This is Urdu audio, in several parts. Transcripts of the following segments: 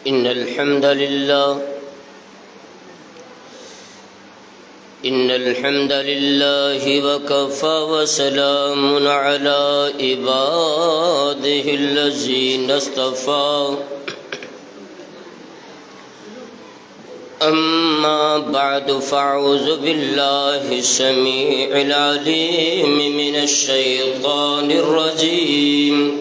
إن الحمد لله وكفى وسلام على عباده الذين اصطفى أما بعد فأعوذ بالله السميع العليم من الشيطان الرجيم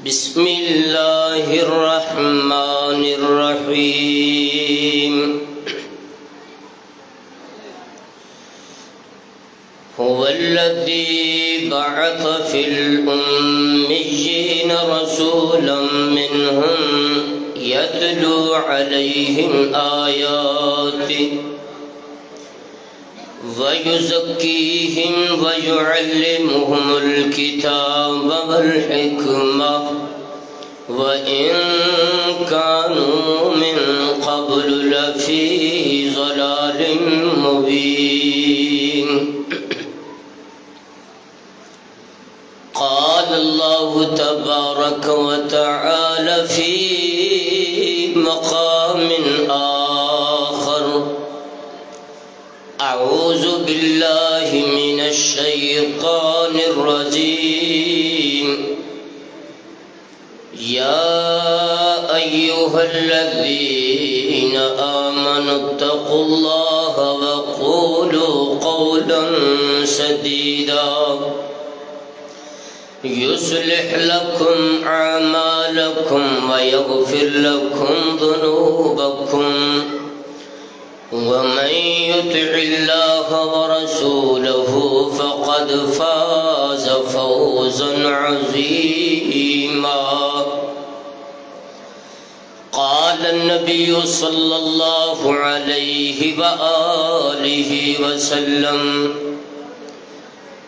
بسم الله الرحمن الرحيم هو الذي بعث في الأميين رسولا منهم يتلو عليهم آياته ويزكيهم ويعلمهم الكتاب والحكمة وإن كانوا من قبل لفي ضلال مبين قال الله تبارك وتعالى في مقام آخر أعوذ بالله من الشيطان الرجيم يا أيها الذين آمنوا اتقوا الله وقولوا قولا سديدا يصلح لكم أعمالكم ويغفر لكم ذنوبكم ومن يطع الله ورسوله فقد فاز فوزا عظيما قال النبي صلى الله عليه وآله وسلم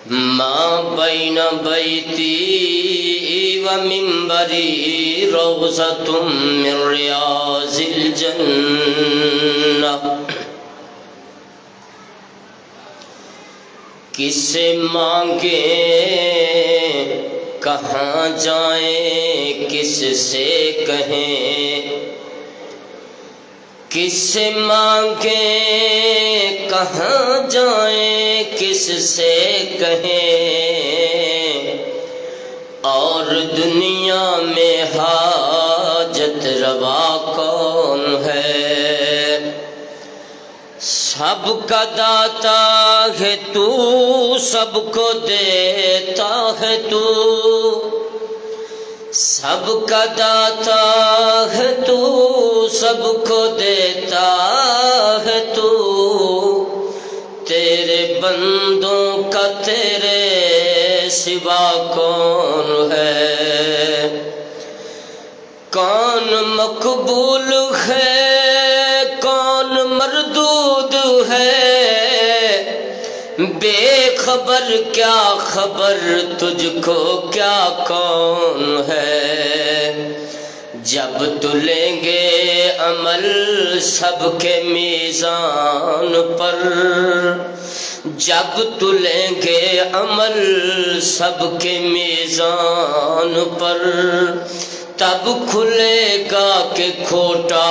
ما بين بيتي ومنبري روضة من رياض الجنة کس سے مانگیں کہاں جائیں کس سے کہیں کس سے مانگیں کہاں جائیں کس سے کہیں اور دنیا میں حاجت روا کون ہے سب کا داتا ہے تو سب کو دیتا ہے تو سب کا داتا ہے تو سب کو دیتا ہے تو تیرے بندوں کا تیرے سوا کون ہے کون مقبول ہے کون مردود ہے بے خبر کیا خبر تجھ کو کیا کون ہے جب تلیں گے عمل سب کے میزان پر جب تلیں گے عمل سب کے میزان پر تب کھلے گا کہ کھوٹا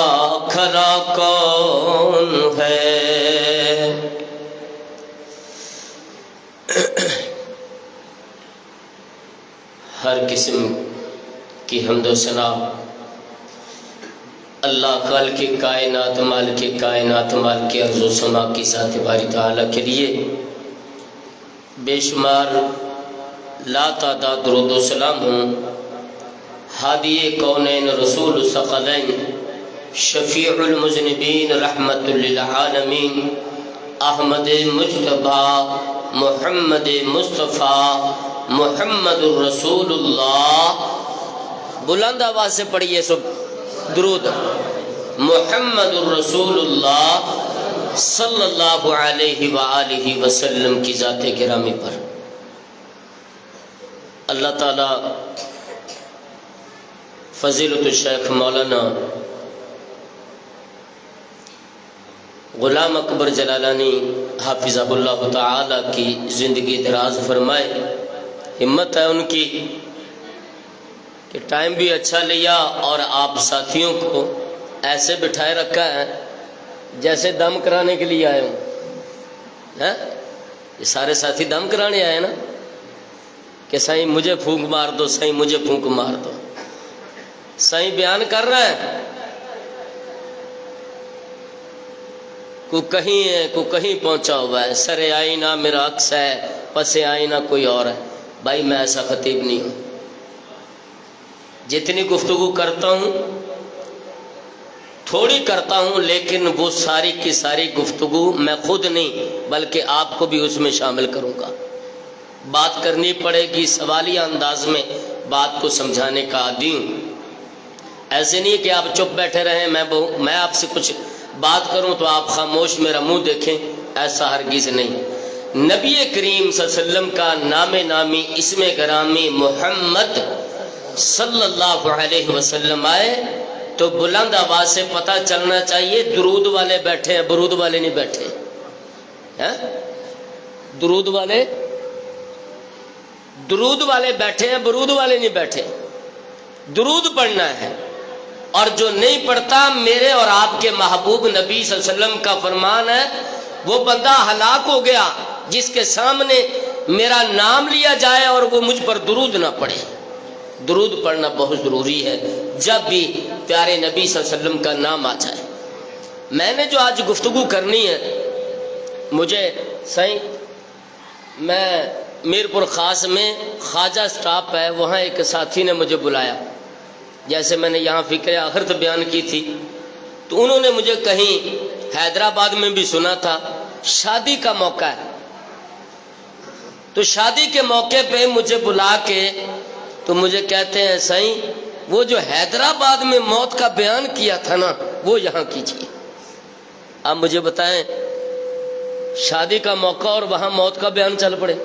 کھرا کون ہے ہر قسم کی حمد و ثنا اللہ خالق کائنات مالک کائنات مالک ارض و سما کی ذات باری تعالیٰ کے لیے بے شمار لا تعداد درود و سلام ہوں ہادی کونین رسول الثقلین شفیع المذنبین رحمت للعالمین احمد مجتبی محمد مصطفیٰ محمد الرسول اللہ بلند آواز سے پڑھیے سب درود محمد الرسول اللہ صلی اللہ علیہ وآلہ وسلم کی ذات گرامی پر اللہ تعالی فضیلت الشیخ مولانا غلام اکبر جلالانی حافظہ اللہ تعالی کی زندگی دراز فرمائے، ہمت ہے ان کی کہ ٹائم بھی اچھا لیا اور آپ ساتھیوں کو ایسے بٹھائے رکھا ہے جیسے دم کرانے کے لیے آئے ہوں. یہ سارے ساتھی دم کرانے آئے نا کہ سائیں مجھے پھونک مار دو، سائیں مجھے پھونک مار دو. سائیں بیان کر رہا ہے، کو کہیں ہے کو کہیں پہنچا ہوا ہے، سر آئینہ میرا عکس ہے، پس آئینہ کوئی اور ہے. بھائی میں ایسا خطیب نہیں ہوں. جتنی گفتگو کرتا ہوں تھوڑی کرتا ہوں، لیکن وہ ساری کی ساری گفتگو میں خود نہیں بلکہ آپ کو بھی اس میں شامل کروں گا. بات کرنی پڑے گی، سوالیہ انداز میں بات کو سمجھانے کا عادی ہوں. ایسے نہیں کہ آپ چپ بیٹھے رہیں، میں آپ سے کچھ بات کروں تو آپ خاموش میرا منہ دیکھیں، ایسا ہرگز نہیں. نبی کریم صلی اللہ علیہ وسلم کا نام نامی اسم گرامی محمد صلی اللہ علیہ وسلم آئے تو بلند آواز سے پتہ چلنا چاہیے درود والے بیٹھے ہیں، برود والے نہیں بیٹھے ہیں. درود والے بیٹھے ہیں، برود والے نہیں بیٹھے. درود پڑھنا ہے، اور جو نہیں پڑھتا، میرے اور آپ کے محبوب نبی صلی اللہ علیہ وسلم کا فرمان ہے، وہ بندہ ہلاک ہو گیا جس کے سامنے میرا نام لیا جائے اور وہ مجھ پر درود نہ پڑھے. درود پڑھنا بہت ضروری ہے جب بھی پیارے نبی صلی اللہ علیہ وسلم کا نام آ جائے. میں نے جو آج گفتگو کرنی ہے، مجھے میں میرپور خاص میں خواجہ سٹاپ ہے، وہاں ایک ساتھی نے مجھے بلایا. جیسے میں نے یہاں فکر آخرت بیان کی تھی تو انہوں نے مجھے کہیں حیدرآباد میں بھی سنا تھا، شادی کا موقع ہے تو شادی کے موقع پہ مجھے بلا کے تو مجھے کہتے ہیں سائیں وہ جو حیدرآباد میں موت کا بیان کیا تھا نا وہ یہاں کیجیے. آپ مجھے بتائیں، شادی کا موقع اور وہاں موت کا بیان چل پڑے.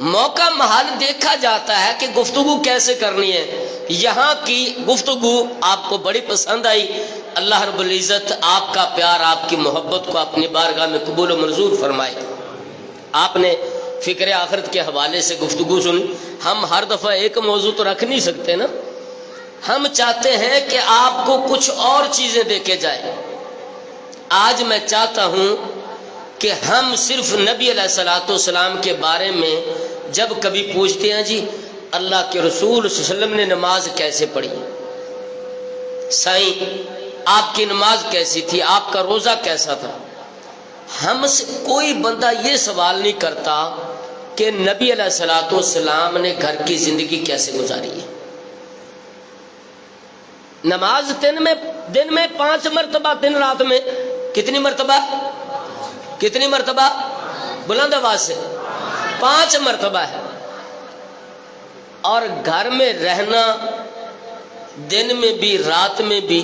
موقع محل دیکھا جاتا ہے کہ گفتگو کیسے کرنی ہے. یہاں کی گفتگو آپ کو بڑی پسند آئی. اللہ رب العزت آپ کا پیار، آپ کی محبت کو اپنی بارگاہ میں قبول و منظور فرمائے. آپ نے فکر آخرت کے حوالے سے گفتگو سنی. ہم ہر دفعہ ایک موضوع تو رکھ نہیں سکتے نا، ہم چاہتے ہیں کہ آپ کو کچھ اور چیزیں دیکھے جائیں. آج میں چاہتا ہوں کہ ہم صرف نبی علیہ الصلوۃ والسلام کے بارے میں جب کبھی پوچھتے ہیں جی اللہ کے رسول صلی اللہ علیہ وسلم نے نماز کیسے پڑھی، سائیں آپ کی نماز کیسی تھی، آپ کا روزہ کیسا تھا، ہم سے کوئی بندہ یہ سوال نہیں کرتا کہ نبی علیہ الصلوۃ والسلام نے گھر کی زندگی کیسے گزاری ہے. نماز دن میں 5 مرتبہ، دن رات میں کتنی مرتبہ بلند آواز سے 5 مرتبہ ہے. اور گھر میں رہنا دن میں بھی رات میں بھی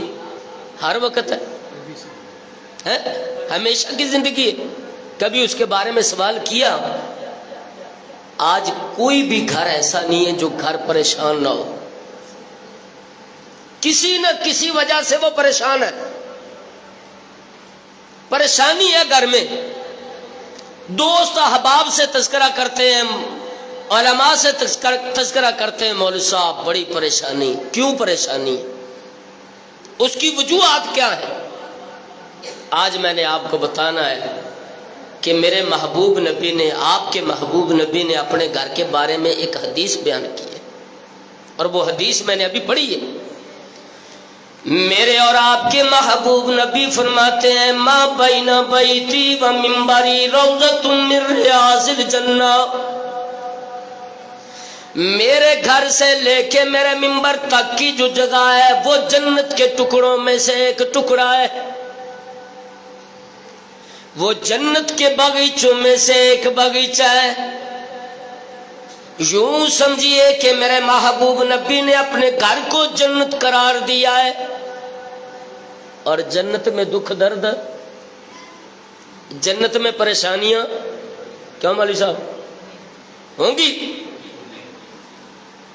ہر وقت ہے، ہمیشہ کی زندگی ہے. کبھی اس کے بارے میں سوال کیا؟ آج کوئی بھی گھر ایسا نہیں ہے جو گھر پریشان نہ ہو. کسی نہ کسی وجہ سے وہ پریشان ہے، پریشانی ہے گھر میں. دوست احباب سے تذکرہ کرتے ہیں، علماء سے تذکرہ کرتے ہیں، مولوی صاحب بڑی پریشانی. کیوں پریشانی؟ اس کی وجوہات کیا ہیں؟ آج میں نے آپ کو بتانا ہے کہ میرے محبوب نبی نے، آپ کے محبوب نبی نے اپنے گھر کے بارے میں ایک حدیث بیان کی ہے، اور وہ حدیث میں نے ابھی پڑھی ہے. میرے اور آپ کے محبوب نبی فرماتے ہیں ما بین بیتی و منبری روضۃ من ریاض الجنہ. میرے گھر سے لے کے میرے منبر تک کی جو جگہ ہے وہ جنت کے ٹکڑوں میں سے ایک ٹکڑا ہے، وہ جنت کے باغیچوں میں سے ایک باغیچہ ہے. یوں سمجھیے کہ میرے محبوب نبی نے اپنے گھر کو جنت قرار دیا ہے. اور جنت میں دکھ درد، جنت میں پریشانیاں کیوں مولوی صاحب ہوں گی؟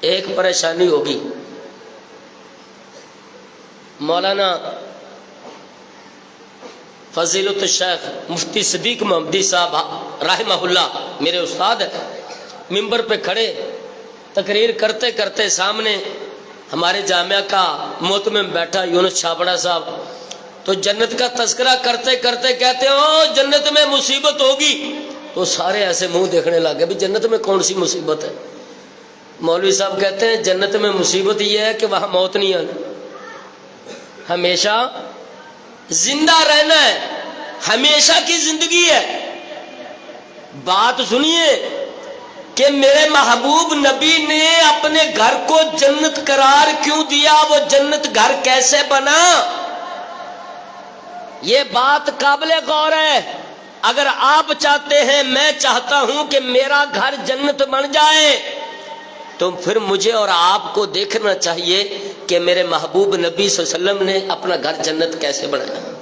ایک پریشانی ہوگی، مولانا فضیلت الشیخ مفتی صدیق محمدی صاحب رحمہ اللہ میرے استاد ہیں، منبر پہ کھڑے تقریر کرتے کرتے سامنے ہمارے جامعہ کا محتمم بیٹھا یونس چھابڑا صاحب، تو جنت کا تذکرہ کرتے کرتے کہتے ہو جنت میں مصیبت ہوگی، تو سارے ایسے منہ دیکھنے لگے بھی جنت میں کون سی مصیبت ہے؟ مولوی صاحب کہتے ہیں جنت میں مصیبت یہ ہے کہ وہاں موت نہیں آنی، ہمیشہ زندہ رہنا ہے، ہمیشہ کی زندگی ہے۔ بات سنیے کہ میرے محبوب نبی نے اپنے گھر کو جنت قرار کیوں دیا، وہ جنت گھر کیسے بنا، یہ بات قابل غور ہے۔ اگر آپ چاہتے ہیں، میں چاہتا ہوں کہ میرا گھر جنت بن جائے، تو پھر مجھے اور آپ کو دیکھنا چاہیے کہ میرے محبوب نبی صلی اللہ علیہ وسلم نے اپنا گھر جنت کیسے بنایا۔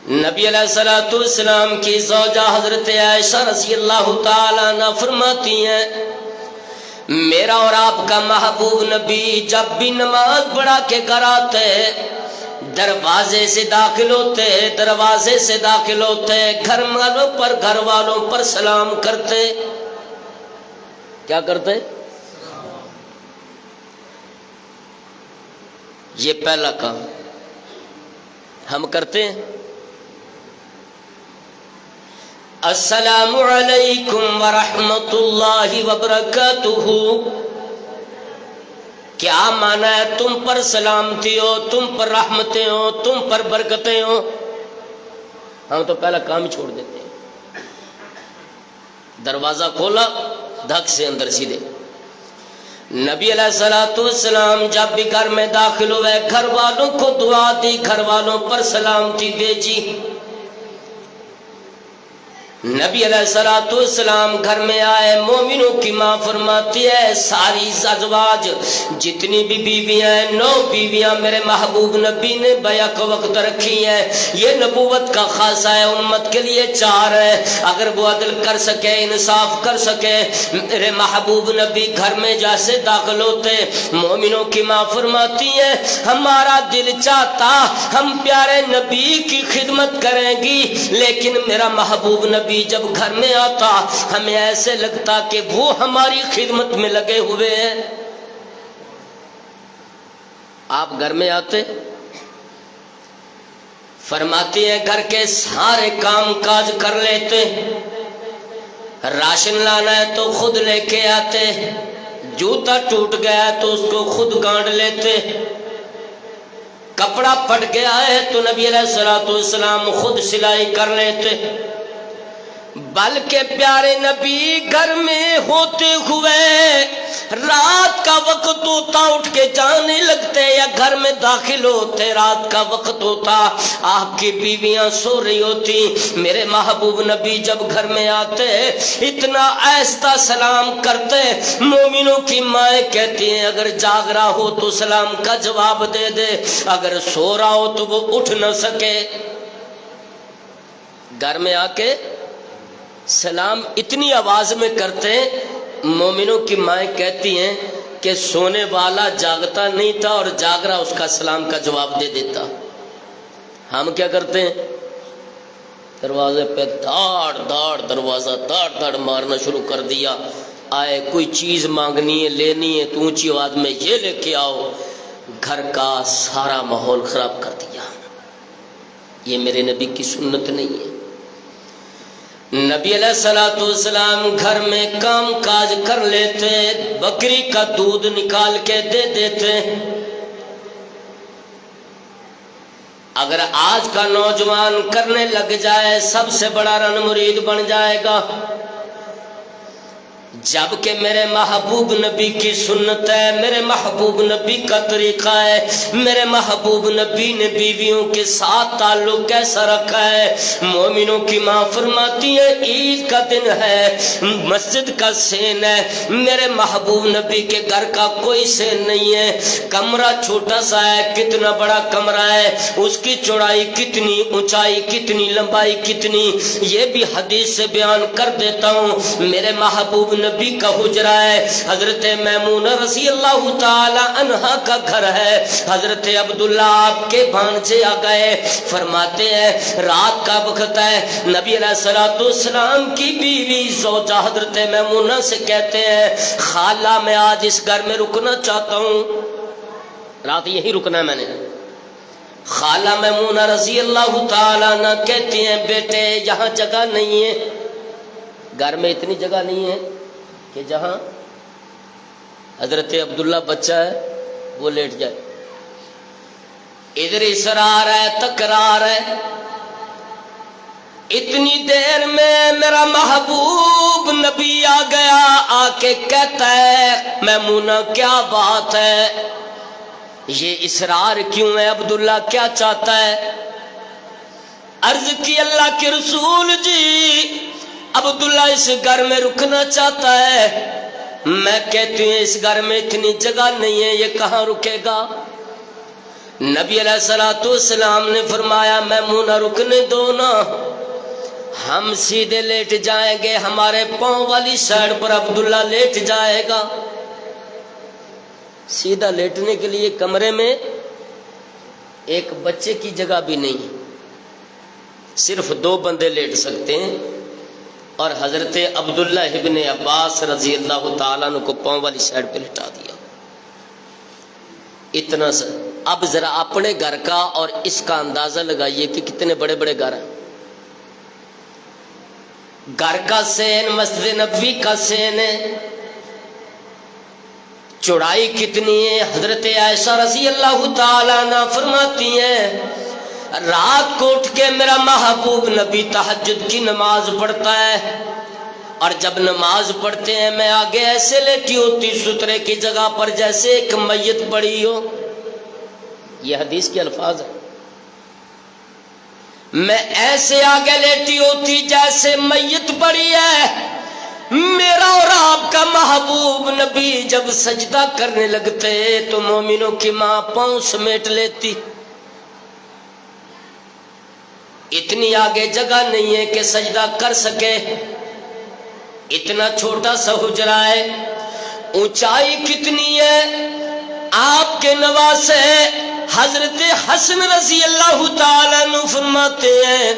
نبی علیہ الصلوۃ والسلام کی زوجہ حضرت عائشہ رضی اللہ تعالیٰ عنہ فرماتی ہیں میرا اور آپ کا محبوب نبی جب بھی نماز پڑھا کے گھر آتے دروازے سے داخل ہوتے، دروازے سے داخل ہوتے، گھر والوں پر سلام کرتے۔ کیا کرتے؟ یہ پہلا کام ہم کرتے ہیں۔ السلام علیکم ورحمۃ اللہ وبرکاتہ، کیا مانا ہے؟ تم پر سلامتی ہو، تم پر رحمتیں ہو، تم پر برکتیں ہو۔ ہم تو پہلا کام ہی چھوڑ دیتے ہیں، دروازہ کھولا دھک سے اندر سیدھے۔ نبی علیہ الصلوۃ والسلام جب بھی گھر میں داخل ہوئے گھر والوں کو دعا دی، گھر والوں پر سلامتی بھیجی۔ نبی علیہ الصلوۃ والسلام گھر میں آئے، مومنوں کی ماں فرماتی ہے ساری ازواج جتنی بھی بیویاں ہیں 9 بیویاں میرے محبوب نبی نے بیک وقت رکھی ہیں، یہ نبوت کا خاصہ ہے، امت کے لیے 4 ہے۔ اگر وہ عدل کر سکے، انصاف کر سکے، میرے محبوب نبی گھر میں جیسے داخل ہوتے، مومنوں کی ماں فرماتی ہے ہمارا دل چاہتا ہم پیارے نبی کی خدمت کریں گی، لیکن میرا محبوب نبی جب گھر میں آتا ہمیں ایسے لگتا کہ وہ ہماری خدمت میں لگے ہوئے ہیں۔ آپ گھر میں آتے، فرماتی ہیں گھر کے سارے کام کاج کر لیتے، راشن لانا ہے تو خود لے کے آتے، جوتا ٹوٹ گیا ہے تو اس کو خود گانڈ لیتے، کپڑا پھٹ گیا ہے تو نبی علیہ الصلوۃ والسلام خود سلائی کر لیتے۔ بلکہ پیارے نبی گھر میں ہوتے ہوئے رات کا وقت ہوتا اٹھ کے جانے لگتے، یا گھر میں داخل ہوتے رات کا وقت ہوتا آپ کی بیویاں سو رہی ہوتی، میرے محبوب نبی جب گھر میں آتے اتنا آہستہ سلام کرتے، مومنوں کی مائیں کہتی ہیں اگر جاگ رہا ہو تو سلام کا جواب دے دے، اگر سو رہا ہو تو وہ اٹھ نہ سکے۔ گھر میں آ کے سلام اتنی آواز میں کرتے، مومنوں کی مائیں کہتی ہیں کہ سونے والا جاگتا نہیں تھا اور جاگ رہا اس کا سلام کا جواب دے دیتا۔ ہم کیا کرتے ہیں؟ دروازے پہ دھاڑ دھاڑ دروازہ دھاڑ دھاڑ مارنا شروع کر دیا، آئے کوئی چیز مانگنی ہے لینی ہے تو اونچی آواز میں یہ لے کے آؤ، گھر کا سارا ماحول خراب کر دیا۔ یہ میرے نبی کی سنت نہیں ہے۔ نبی علیہ الصلوۃ والسلام گھر میں کام کاج کر لیتے، بکری کا دودھ نکال کے دے دیتے۔ اگر آج کا نوجوان کرنے لگ جائے سب سے بڑا رن مرید بن جائے گا، جبکہ میرے محبوب نبی کی سنت ہے، میرے محبوب نبی کا طریقہ ہے، میرے محبوب نبی نے بیویوں کے ساتھ تعلق کیسا رکھا ہے۔ مومنوں کی ماں فرماتی ہے عید کا دن ہے، مسجد کا سین ہے، میرے محبوب نبی کے گھر کا کوئی سین نہیں ہے، کمرہ چھوٹا سا ہے، کتنا بڑا کمرہ ہے، اس کی چوڑائی کتنی، اونچائی کتنی، لمبائی کتنی، یہ بھی حدیث سے بیان کر دیتا ہوں۔ میرے محبوب نبی کا حجرہ ہے، حضرت میمونہ رضی اللہ تعالی عنہا کا گھر ہے، حضرت عبداللہ آپ کے بھانجے آ گئے، فرماتے ہیں رات کا وقت ہے، نبی علیہ الصلوۃ والسلام کی بیوی زوجہ حضرت میمونہ سے کہتے ہیں خالہ میں آج اس گھر میں رکنا چاہتا ہوں، رات یہی رکنا ہے میں نے۔ خالہ میمونہ رضی اللہ تعالیٰ عنہ کہتی ہیں بیٹے یہاں جگہ نہیں ہے، گھر میں اتنی جگہ نہیں ہے کہ جہاں حضرت عبداللہ بچہ ہے وہ لیٹ جائے، ادھر اصرار ہے تکرار ہے۔ اتنی دیر میں میرا محبوب نبی آ گیا، آ کے کہتا ہے میمونہ کیا بات ہے، یہ اصرار کیوں ہے، عبداللہ کیا چاہتا ہے؟ عرض کی اللہ کے رسول جی عبداللہ اس گھر میں رکنا چاہتا ہے، میں کہتی ہوں اس گھر میں اتنی جگہ نہیں ہے، یہ کہاں رکے گا؟ نبی علیہ الصلوۃ والسلام نے فرمایا میمونہ رکنے دو نا، ہم سیدھے لیٹ جائیں گے، ہمارے پاؤں والی سائڈ پر عبداللہ لیٹ جائے گا۔ سیدھا لیٹنے کے لیے کمرے میں ایک بچے کی جگہ بھی نہیں، صرف 2 بندے لیٹ سکتے ہیں، اور حضرت عبداللہ ابن عباس رضی اللہ تعالیٰ عنہ کو پاؤں والی سائڈ پہ لٹا دیا۔ اتنا سا اب ذرا اپنے گھر کا اور اس کا اندازہ لگائیے کہ کتنے بڑے بڑے گھر ہیں۔ گھر کا سین مسجد نبوی کا سین ہے، چوڑائی کتنی ہے؟ حضرت عائشہ رضی اللہ تعالیٰ عنہ فرماتی ہیں رات کو اٹھ کے میرا محبوب نبی تہجد کی نماز پڑھتا ہے، اور جب نماز پڑھتے ہیں میں آگے ایسے لیٹی ہوتی سترے کی جگہ پر جیسے ایک میت پڑی ہو، یہ حدیث کے الفاظ ہیں، میں ایسے آگے لیٹی ہوتی جیسے میت پڑی ہے۔ میرا اور آپ کا محبوب نبی جب سجدہ کرنے لگتے تو مومنوں کی ماں پاؤں سمیٹ لیتی، اتنی آگے جگہ نہیں ہے کہ سجدہ کر سکے، اتنا چھوٹا سا حجرہ ہے۔ اونچائی کتنی ہے؟ آپ کے نواسے حضرت حسن رضی اللہ تعالیٰ عنہ فرماتے ہیں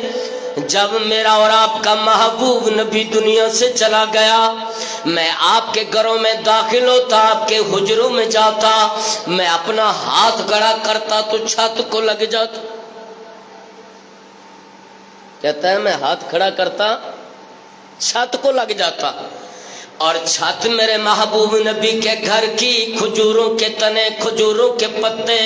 جب میرا اور آپ کا محبوب نبی دنیا سے چلا گیا، میں آپ کے گھروں میں داخل ہوتا، آپ کے حجروں میں جاتا، میں اپنا ہاتھ کھڑا کرتا تو چھت کو لگ جاتا، کہتا ہے میں ہاتھ کھڑا کرتا چھت کو لگ جاتا، اور چھت میرے محبوب نبی کے گھر کی کھجوروں کے تنے، کھجوروں کے پتے،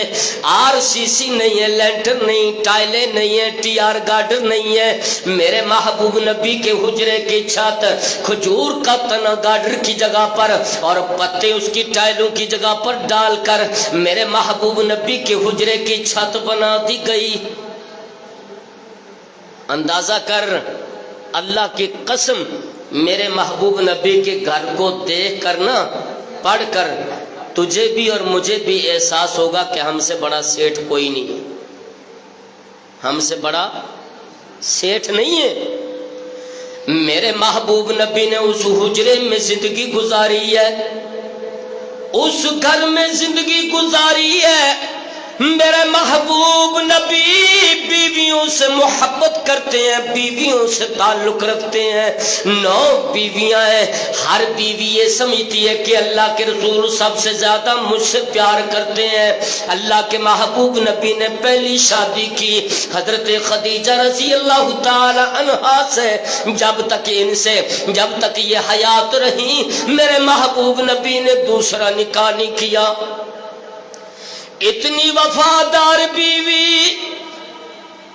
RCC نہیں ہے، لینٹر نہیں، ٹائلیں نہیں ہے، TR گارڈر نہیں ہے، میرے محبوب نبی کے حجرے کی چھت کھجور کا تنا گارڈر کی جگہ پر اور پتے اس کی ٹائلوں کی جگہ پر ڈال کر میرے محبوب نبی کے حجرے کی چھت بنا دی گئی۔ اندازہ کر، اللہ کی قسم میرے محبوب نبی کے گھر کو دیکھ کر نا، پڑھ کر تجھے بھی اور مجھے بھی احساس ہوگا کہ ہم سے بڑا سیٹھ کوئی نہیں، ہم سے بڑا سیٹھ نہیں ہے۔ میرے محبوب نبی نے اس حجرے میں زندگی گزاری ہے، اس گھر میں زندگی گزاری ہے۔ میرے محبوب نبی بیویوں سے محبت کرتے ہیں، بیویوں سے تعلق رکھتے ہیں، 9 بیویاں ہیں، ہر بیوی یہ سمجھتی ہے کہ اللہ کے رسول سب سے زیادہ مجھ سے پیار کرتے ہیں۔ اللہ کے محبوب نبی نے پہلی شادی کی حضرت خدیجہ رضی اللہ تعالی عنہا سے، جب تک یہ حیات رہی میرے محبوب نبی نے دوسرا نکاح نہیں کیا۔ اتنی وفادار بیوی،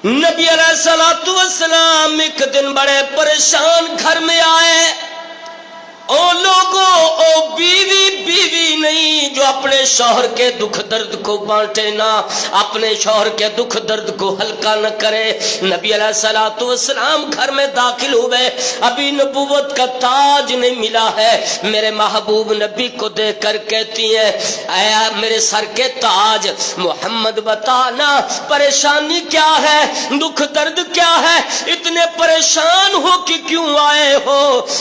نبی علیہ الصلوۃ والسلام ایک دن بڑے پریشان گھر میں آئے۔ او لوگوں، او بیوی نہیں جو اپنے شوہر کے دکھ درد کو بانٹے نہ، اپنے شوہر کے دکھ درد کو ہلکا نہ کرے۔ نبی علیہ الصلوۃ والسلام گھر میں داخل ہوئے، ابھی نبوت کا تاج نہیں ملا ہے، میرے محبوب نبی کو دیکھ کر کہتی ہیں اے میرے سر کے تاج محمد، بتانا پریشانی کیا ہے، دکھ درد کیا ہے، اتنے پریشان ہو کہ کیوں آئے ہو؟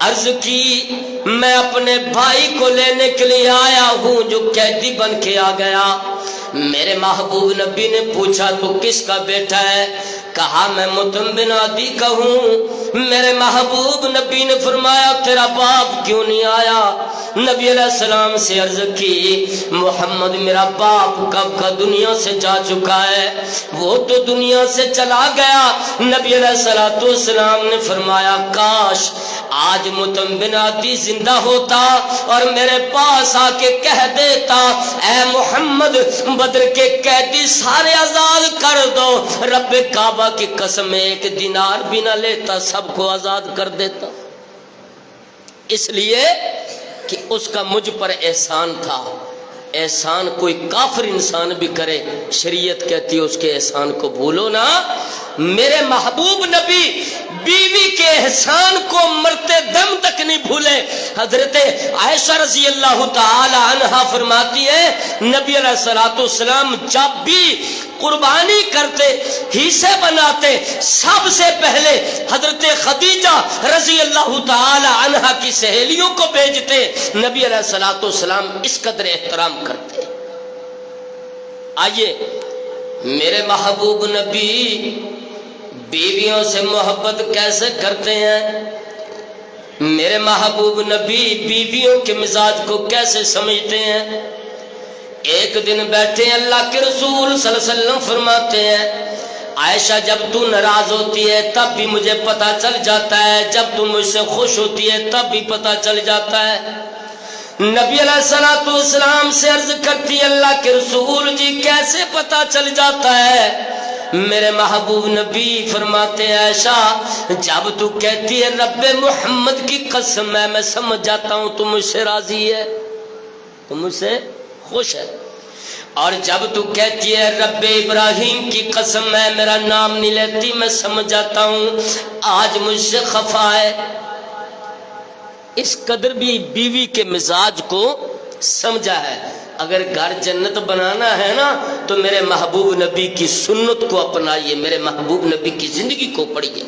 عرض کی میں اپنے بھائی کو لینے کے لیے آیا ہوں جو قیدی بن کے آ گیا۔ میرے محبوب نبی نے پوچھا تو کس کا بیٹا ہے؟ کہا میں مطعم بن عدی کا ہوں۔ میرے محبوب نبی نے فرمایا تیرا باپ کیوں نہیں آیا؟ نبی علیہ السلام سے عرض کی محمد میرا باپ کب کا دنیا سے جا چکا ہے، وہ تو دنیا سے چلا گیا۔ نبی علیہ السلام نے فرمایا کاش آج مطعم بن عدی زندہ ہوتا اور میرے پاس آ کے کہہ دیتا اے محمد بدر کے قیدی سارے آزاد کر دو، رب کعبہ کی قسم ایک دینار بھی نہ لیتا، سب کو آزاد کر دیتا، اس لیے کہ اس کا مجھ پر احسان تھا۔ احسان کوئی کافر انسان بھی کرے، شریعت کہتی ہے اس کے احسان کو بھولو نا۔ میرے محبوب نبی بیوی کے احسان کو مرتے دم تک نہیں بھولے۔ حضرت عائشہ رضی اللہ تعالی عنہا فرماتی ہے نبی علیہ السلام جب بھی قربانی کرتے، حصے بناتے، سب سے پہلے حضرت خدیجہ رضی اللہ تعالی عنہا کی سہیلیوں کو بھیجتے۔ نبی علیہ السلام اس قدر احترام کرتے۔ آئیے میرے محبوب نبی بیویوں سے محبت کیسے کرتے ہیں؟ میرے محبوب نبی بیویوں کے مزاج کو کیسے سمجھتے ہیں؟ ایک دن بیٹھے اللہ کے رسول صلی اللہ علیہ وسلم فرماتے ہیں عائشہ جب تو ناراض ہوتی ہے تب بھی مجھے پتا چل جاتا ہے، جب تو مجھ سے خوش ہوتی ہے تب بھی پتا چل جاتا ہے۔ نبی علیہ السلام سے عرض کرتی اللہ کے رسول جی کیسے پتا چل جاتا ہے؟ میرے محبوب نبی فرماتے ہیں عائشہ جب تو کہتی ہے رب محمد کی قسم ہے میں سمجھ جاتا ہوں تو مجھ سے راضی ہے، تو مجھ سے خوش ہے، اور جب تو کہتی ہے رب ابراہیم کی قسم ہے میرا نام نہیں لیتی میں سمجھ جاتا ہوں آج مجھ سے خفا ہے۔ اس قدر بھی بیوی کے مزاج کو سمجھا ہے۔ اگر گھر جنت بنانا ہے نا تو میرے محبوب نبی کی سنت کو اپنائیے، میرے محبوب نبی کی زندگی کو پڑھیے۔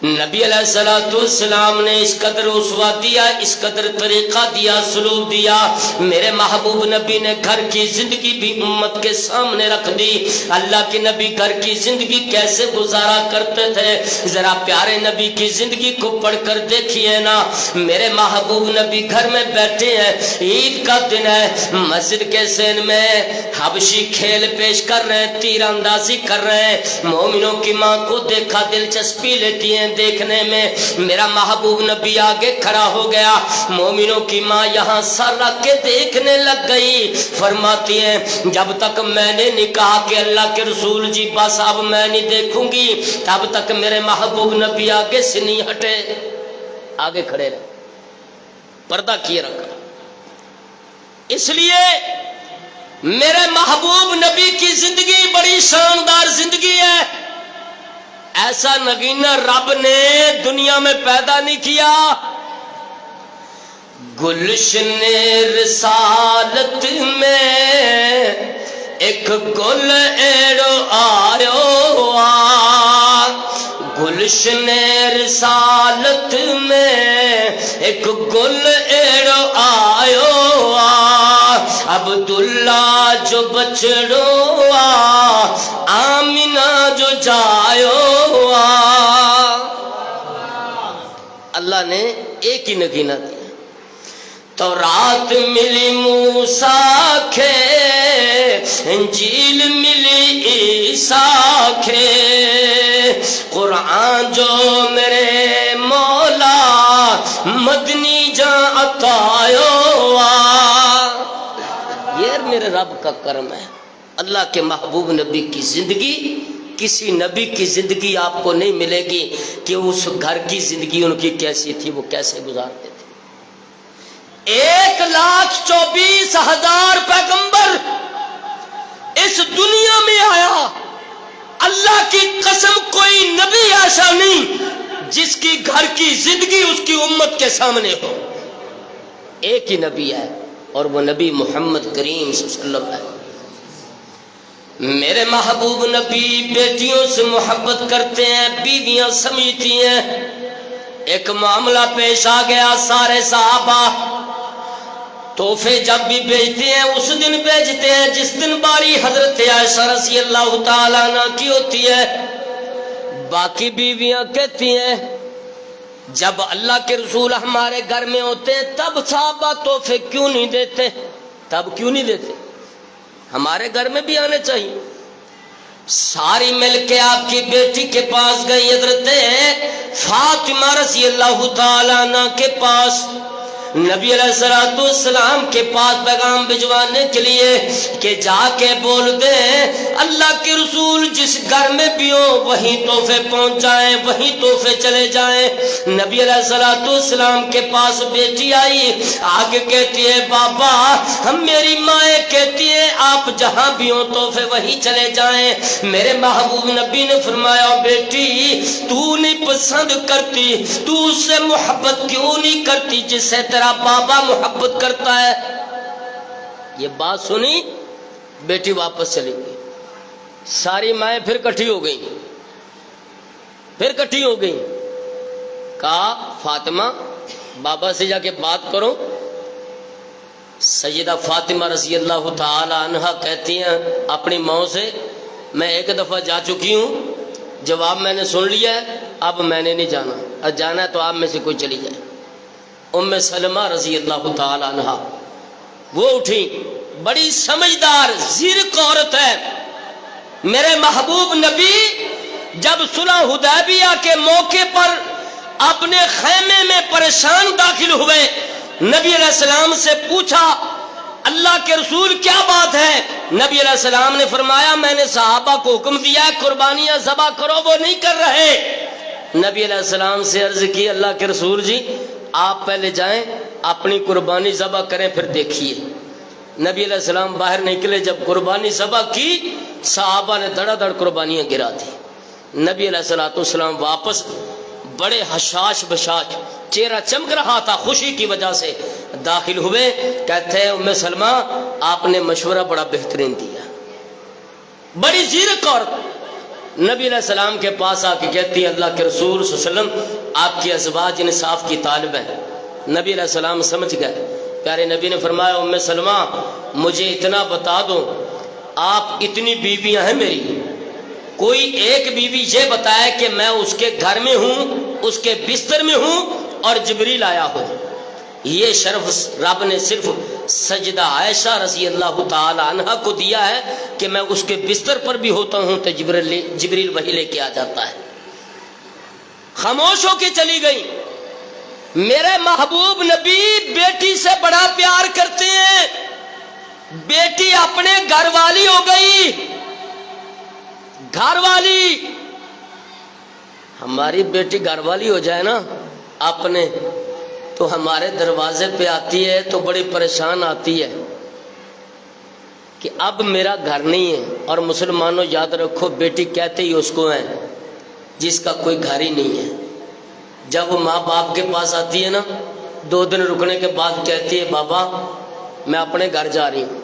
نبی علیہ السلام نے اس قدر اسوہ دیا، اس قدر طریقہ دیا، سلوک دیا۔ میرے محبوب نبی نے گھر کی زندگی بھی امت کے سامنے رکھ دی۔ اللہ کے نبی گھر کی زندگی کیسے گزارا کرتے تھے ذرا پیارے نبی کی زندگی کو پڑھ کر دیکھیے نا۔ میرے محبوب نبی گھر میں بیٹھے ہیں، عید کا دن ہے، مسجد کے سین میں حبشی کھیل پیش کر رہے ہیں، تیر اندازی کر رہے ہیں۔ مومنوں کی ماں کو دیکھا دلچسپی لیتی ہیں دیکھنے میں، میرا محبوب نبی آگے کھڑا ہو گیا، مومنوں کی ماں یہاں سر رکھ کے دیکھنے لگ گئی۔ فرماتی ہیں جب تک میں نے نہیں کہا کہ اللہ کے رسول جی بس اب میں نہیں دیکھوں گی تب تک میرے محبوب نبی آگے سے نہیں ہٹے، آگے کھڑے رہے، پردہ کیے رکھا۔ اس لیے میرے محبوب نبی کی زندگی بڑی شاندار زندگی ہے۔ ایسا نگینہ رب نے دنیا میں پیدا نہیں کیا۔ گلشن رسالت میں ایک گل ایڑو آیو آ، گلشن رسالت میں ایک گل ایڑو آیو آ، عبداللہ جو بچڑو آ، آمینہ جو جایو آ۔ اللہ نے ایک ہی نگینہ دیا۔ تورات ملی موسیٰ کے، انجیل ملی عیسیٰ کے، قرآن جو میرے مولا مدنی جان عطایو آ۔ یہ میرے رب کا کرم ہے۔ اللہ کے محبوب نبی کی زندگی، کسی نبی کی زندگی آپ کو نہیں ملے گی کہ اس گھر کی زندگی ان کی کیسی تھی، وہ کیسے گزارتے تھے۔ 1,24,000 پیغمبر اس دنیا میں آیا، اللہ کی قسم کوئی نبی ایسا نہیں جس کی گھر کی زندگی اس کی امت کے سامنے ہو۔ ایک ہی نبی ہے اور وہ نبی محمد کریم صلی اللہ علیہ وسلم ہے۔ میرے محبوب نبی بیٹیوں سے محبت کرتے ہیں، بیویاں سمجھتی ہیں۔ ایک معاملہ پیش آ گیا، سارے صحابہ تحفے جب بھی بھیجتے ہیں اس دن بھیجتے ہیں جس دن باری حضرت عائشہ رضی اللہ تعالیٰ عنہ کی ہوتی ہے۔ باقی بیویاں کہتی ہیں جب اللہ کے رسول ہمارے گھر میں ہوتے ہیں تب صحابہ تحفے کیوں نہیں دیتے؟ تب کیوں نہیں دیتے؟ ہمارے گھر میں بھی آنے چاہیے۔ ساری مل کے آپ کی بیٹی کے پاس گئی، حضرت فاطمہ رضی اللہ تعالیٰ عنہ کے پاس، نبی علیہ السلام کے پاس پیغام بھجوانے کے لیے کہ جا کے بول دیں اللہ کے رسول جس گھر میں بھی ہو وہیں تحفے پہنچ جائیں، وہیں تحفے چلے جائیں۔ نبی علیہ السلام کے پاس بیٹی آئی، آگے کہتی ہے بابا ہم میری مائیں کہتی ہیں آپ جہاں بھی ہو تحفے وہیں چلے جائیں۔ میرے محبوب نبی نے فرمایا بیٹی تو نہیں پسند کرتی، تو اس سے محبت کیوں نہیں کرتی جس سے تیرا بابا محبت کرتا ہے؟ یہ بات سنی بیٹی واپس چلی گئی۔ ساری مائیں پھر کٹھی ہو گئیں، کہا فاطمہ بابا سے جا کے بات کرو۔ سیدہ فاطمہ رضی اللہ تعالی عنہا کہتی ہیں اپنی ماں سے میں ایک دفعہ جا چکی ہوں، جواب میں نے سن لیا ہے، اب میں نے نہیں جانا، اب جانا ہے تو آپ میں سے کوئی چلی جائے۔ ام سلمہ رضی اللہ تعالی عنہا وہ اٹھی، بڑی سمجھدار زیرک عورت ہے۔ میرے محبوب نبی جب صلح حدیبیہ کے موقع پر اپنے خیمے میں پریشان داخل ہوئے، نبی علیہ السلام سے پوچھا اللہ کے رسول کیا بات ہے؟ نبی علیہ السلام نے فرمایا میں نے صحابہ کو حکم دیا ہے قربانیاں ذبح کرو، وہ نہیں کر رہے۔ نبی علیہ السلام سے عرض کی اللہ کے رسول جی آپ پہلے جائیں اپنی قربانی ذبح کریں پھر دیکھیے۔ نبی علیہ السلام باہر نکلے، جب قربانی ذبح کی صحابہ نے دڑا دڑ قربانیاں گرا دی۔ نبی علیہ السلام واپس بڑے حشاش بشاش، چہرہ چمک رہا تھا خوشی کی وجہ سے، داخل ہوئے، کہتے ہیں ام سلمہ آپ نے مشورہ بڑا بہترین دیا، بڑی زیرک عورت۔ نبی علیہ السلام کے پاس آ کے کہتی ہے اللہ کے رسول صلی اللہ علیہ وسلم آپ کی ازواج انصاف کی طالب ہیں۔ نبی علیہ السلام سمجھ گئے، پیارے نبی نے فرمایا ام سلمہ مجھے اتنا بتا دو، آپ اتنی بیویاں ہیں میری، کوئی ایک بیوی یہ بتائے کہ میں اس کے گھر میں ہوں، اس کے بستر میں ہوں اور جبریل آیا ہو۔ یہ شرف رب نے صرف سجدہ عائشہ رضی اللہ تعالی عنہ کو دیا ہے کہ میں اس کے بستر پر بھی ہوتا ہوں تو جبریل وہی لے کے آ جاتا ہے۔ خاموش ہو کے چلی گئی۔ میرے محبوب نبی بیٹی سے بڑا پیار کرتے ہیں، بیٹی اپنے گھر والی ہو گئی۔ گھر والی، ہماری بیٹی گھر والی ہو جائے نا اپنے، تو ہمارے دروازے پہ آتی ہے تو بڑی پریشان آتی ہے کہ اب میرا گھر نہیں ہے۔ اور مسلمانوں یاد رکھو بیٹی کہتے ہی اس کو ہے جس کا کوئی گھر ہی نہیں ہے۔ جب وہ ماں باپ کے پاس آتی ہے نا 2 دن رکنے کے بعد کہتی ہے بابا میں اپنے گھر جا رہی ہوں،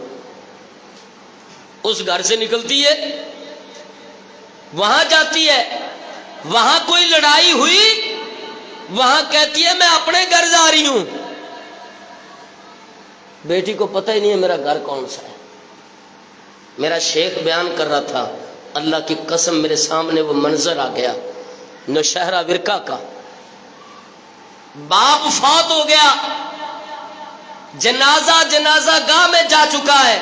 اس گھر سے نکلتی ہے، وہاں جاتی ہے، وہاں کوئی لڑائی ہوئی، وہاں کہتی ہے میں اپنے گھر جا رہی ہوں۔ بیٹی کو پتہ ہی نہیں ہے میرا گھر کون سا ہے۔ میرا شیخ بیان کر رہا تھا، اللہ کی قسم میرے سامنے وہ منظر آ گیا، نوشہرہ ورکا کا، باپ فوت ہو گیا، جنازہ گاہ میں جا چکا ہے۔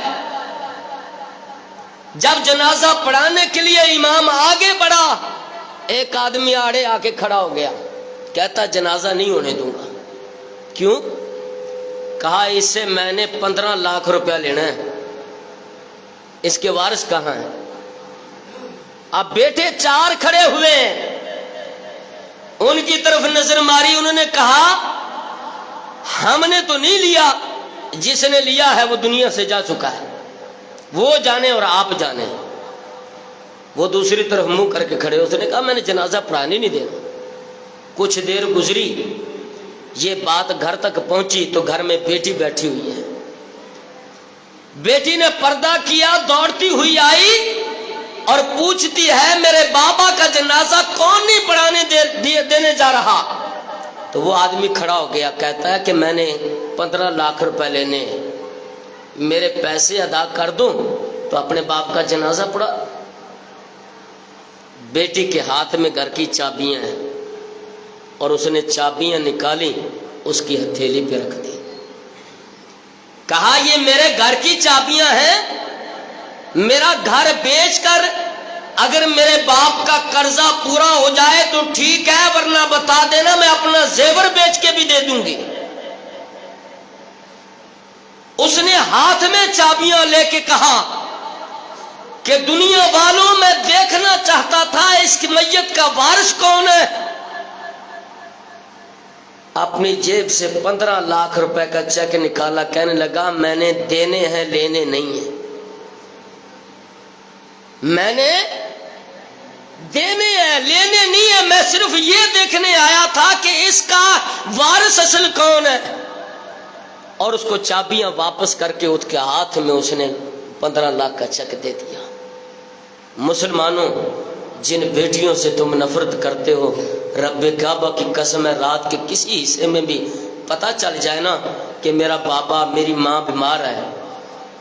جب جنازہ پڑھانے کے لیے امام آگے بڑھا، ایک آدمی آڑے آ کے کھڑا ہو گیا، کہتا جنازہ نہیں ہونے دوں گا۔ کیوں؟ کہا اس سے میں نے 15 لاکھ روپیہ لینا ہے، اس کے وارث کہاں ہیں؟ اب بیٹے 4 کھڑے ہوئے ہیں، ان کی طرف نظر ماری، انہوں نے کہا ہم نے تو نہیں لیا، جس نے لیا ہے وہ دنیا سے جا چکا ہے، وہ جانے اور آپ جانے۔ وہ دوسری طرف منہ کر کے کھڑے، اس نے کہا میں نے جنازہ پڑھانے نہیں دینا۔ کچھ دیر گزری، یہ بات گھر تک پہنچی تو گھر میں بیٹی بیٹھی ہوئی ہے۔ بیٹی نے پردہ کیا، دوڑتی ہوئی آئی اور پوچھتی ہے میرے بابا کا جنازہ کون نہیں پڑھانے دینے جا رہا؟ تو وہ آدمی کھڑا ہو گیا، کہتا ہے کہ میں نے 15 لاکھ روپے لینے، میرے پیسے ادا کر دوں تو اپنے باپ کا جنازہ پڑا۔ بیٹی کے ہاتھ میں گھر کی چابیاں ہیں اور اس نے چابیاں نکالی، اس کی ہتھیلی پہ رکھ دی، کہا یہ میرے گھر کی چابیاں ہیں، میرا گھر بیچ کر اگر میرے باپ کا قرضہ پورا ہو جائے تو ٹھیک ہے، ورنہ بتا دینا میں اپنا زیور بیچ کے بھی دے دوں گی۔ اس نے ہاتھ میں چابیاں لے کے کہا کہ دنیا والوں میں دیکھنا چاہتا تھا اس کی میت کا وارث کون ہے۔ اپنی جیب سے 15 لاکھ روپے کا چیک نکالا، کہنے لگا میں نے دینے ہیں، لینے نہیں ہیں، میں نے دینے ہیں، لینے نہیں ہیں، میں صرف یہ دیکھنے آیا تھا کہ اس کا وارث اصل کون ہے۔ اور اس کو چابیاں واپس کر کے اس کے ہاتھ میں اس نے 15 لاکھ کا چیک دے دیا۔ مسلمانوں، جن بیٹیوں سے تم نفرت کرتے ہو، رب کعبہ کی قسم ہے رات کے کسی حصے میں بھی پتہ چل جائے نا کہ میرا بابا میری ماں بیمار ہے،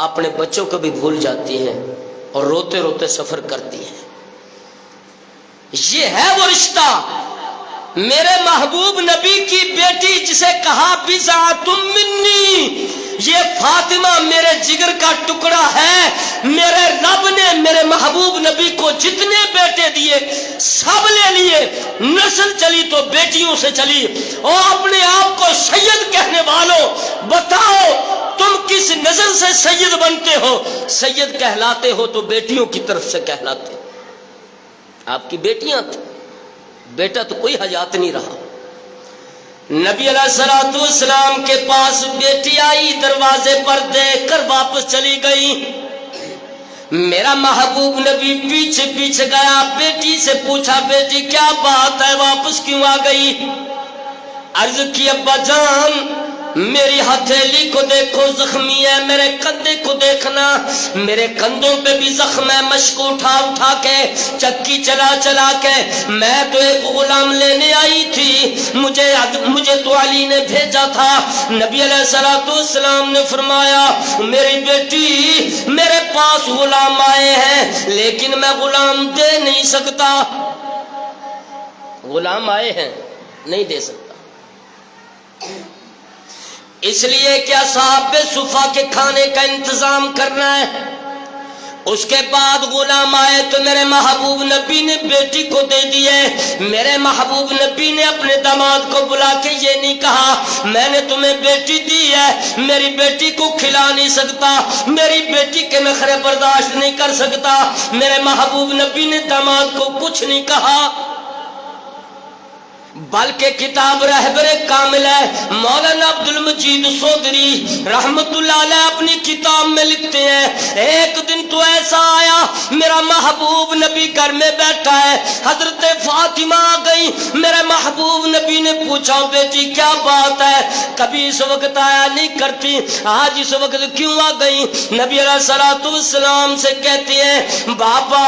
اپنے بچوں کو بھی بھول جاتی ہیں اور روتے روتے سفر کرتی ہیں۔ یہ ہے وہ رشتہ۔ میرے محبوب نبی کی بیٹی جسے کہا بضعۃ منی، یہ فاطمہ میرے جگر کا ٹکڑا ہے۔ میرے رب نے میرے محبوب نبی کو جتنے بیٹے دیے سب لے لیے، نسل چلی تو بیٹیوں سے چلی۔ اور اپنے آپ کو سید کہنے والوں، بتاؤ تم کس نظر سے سید بنتے ہو؟ سید کہلاتے ہو تو بیٹیوں کی طرف سے کہلاتے ہو۔ آپ کی بیٹیاں تھیں، بیٹا تو کوئی حیات نہیں رہا۔ نبی علیہ الصلوۃ والسلام کے پاس بیٹی آئی، دروازے پر دیکھ کر واپس چلی گئی۔ میرا محبوب نبی پیچھے پیچھے گیا، بیٹی سے پوچھا بیٹی کیا بات ہے، واپس کیوں آ گئی؟ عرض کی ابا جان میری ہتھیلی کو دیکھو زخمی ہے، میرے کندھے کو دیکھنا، میرے کندھوں پہ بھی زخم ہے، مشق اٹھا اٹھا کے، چکی چلا چلا کے، میں تو ایک غلام لینے آئی تھی، مجھے تو علی نے بھیجا تھا۔ نبی علیہ الصلوۃ والسلام نے فرمایا میری بیٹی میرے پاس غلام آئے ہیں لیکن میں غلام دے نہیں سکتا، غلام آئے ہیں نہیں دے سکتا، اس لیے کہ اصحاب صفا کے کھانے کا انتظام کرنا ہے۔ اس کے بعد غلام آئے تو میرے محبوب نبی نے بیٹی کو دے دیے۔ میرے محبوب نبی نے اپنے داماد کو بلا کے یہ نہیں کہا میں نے تمہیں بیٹی دی ہے، میری بیٹی کو کھلا نہیں سکتا، میری بیٹی کے نخرے برداشت نہیں کر سکتا۔ میرے محبوب نبی نے داماد کو کچھ نہیں کہا، بلکہ کتاب رہبر کامل ہے مولانا عبد المجید سودری رحمت اللہ علیہ اپنی کتاب میں لکھتے ہیں ایک دن تو ایسا آیا میرا محبوب نبی گھر میں بیٹھا ہے، حضرت فاطمہ آ گئی، میرے محبوب نبی نے پوچھا بیٹی کیا بات ہے، کبھی اس وقت آیا نہیں کرتی، آج اس وقت کیوں آ گئی؟ نبی علیہ الصلوۃ والسلام سے کہتے ہیں بابا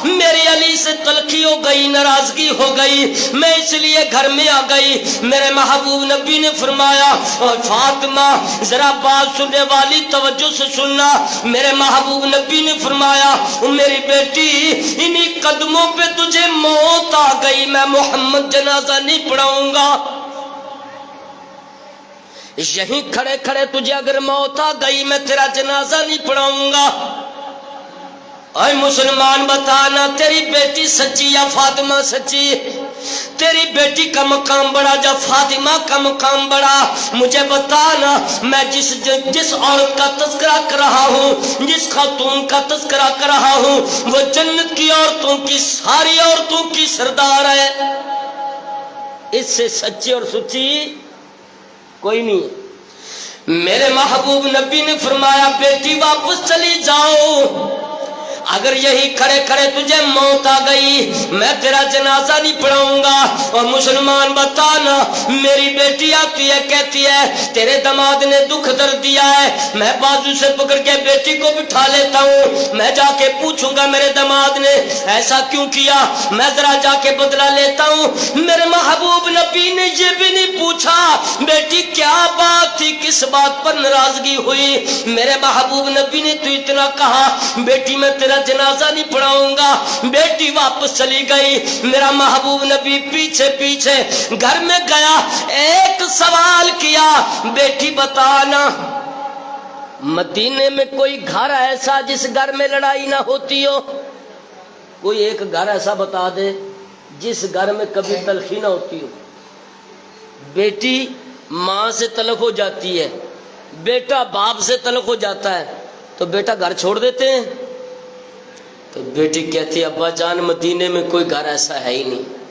میری علی سے تلخی ہو گئی، ناراضگی ہو گئی، میں اس لیے گھر میں آ گئی۔ میرے محبوب نبی نے فرمایا فاطمہ ذرا بات سننے والی توجہ سے سننا، میرے محبوب نبی نے فرمایا میری بیٹی انہی قدموں پہ تجھے موت آ گئی، میں محمد جنازہ نہیں پڑھاؤں گا، یہیں کھڑے کھڑے تجھے اگر موت آ گئی میں تیرا جنازہ نہیں پڑھاؤں گا۔ اے مسلمان بتانا تیری بیٹی سچی یا فاطمہ سچی؟ تیری بیٹی کا مقام بڑا یا فاطمہ کا مقام بڑا؟ مجھے بتانا، میں جس عورت کا تذکرہ کر رہا ہوں، جس خاتون کا تذکرہ کر رہا ہوں، وہ جنت کی عورتوں کی ساری عورتوں کی سردار ہے، اس سے سچی اور سچی کوئی نہیں۔ میرے محبوب نبی نے فرمایا بیٹی واپس چلی جاؤ، اگر یہی کھڑے کھڑے تجھے موت آ گئی میں تیرا جنازہ نہیں پڑھاؤں گا۔ اور مسلمان بتانا، میری بیٹی آتی ہے کہتی ہے تیرے داماد نے دکھ درد دیا ہے، میں بازو سے پکڑ کے بیٹی کو بٹھا لیتا ہوں، میں جا کے پوچھوں گا میرے داماد نے ایسا کیوں کیا، میں ذرا جا کے بدلہ لیتا ہوں۔ میرے محبوب نبی نے یہ بھی نہیں پوچھا بیٹی کیا بات تھی، کس بات پر ناراضگی ہوئی۔ میرے محبوب نبی نے تو اتنا کہا بیٹی میں تیرا جنازہ نہیں پڑھاؤں گا، بیٹی واپس چلی گئی۔ میرا محبوب نبی پیچھے پیچھے گھر میں گیا، ایک سوال کیا بیٹی بتانا مدینے میں کوئی گھر ایسا جس گھر میں لڑائی نہ ہوتی ہو؟ کوئی ایک گھر ایسا بتا دے جس گھر میں کبھی تلخی نہ ہوتی ہو۔ بیٹی ماں سے طلق ہو جاتی ہے، بیٹا باپ سے طلق ہو جاتا ہے تو بیٹا گھر چھوڑ دیتے ہیں؟ تو بیٹی کہتی ہے ابا جان مدینے میں کوئی گھر ایسا ہے ہی نہیں۔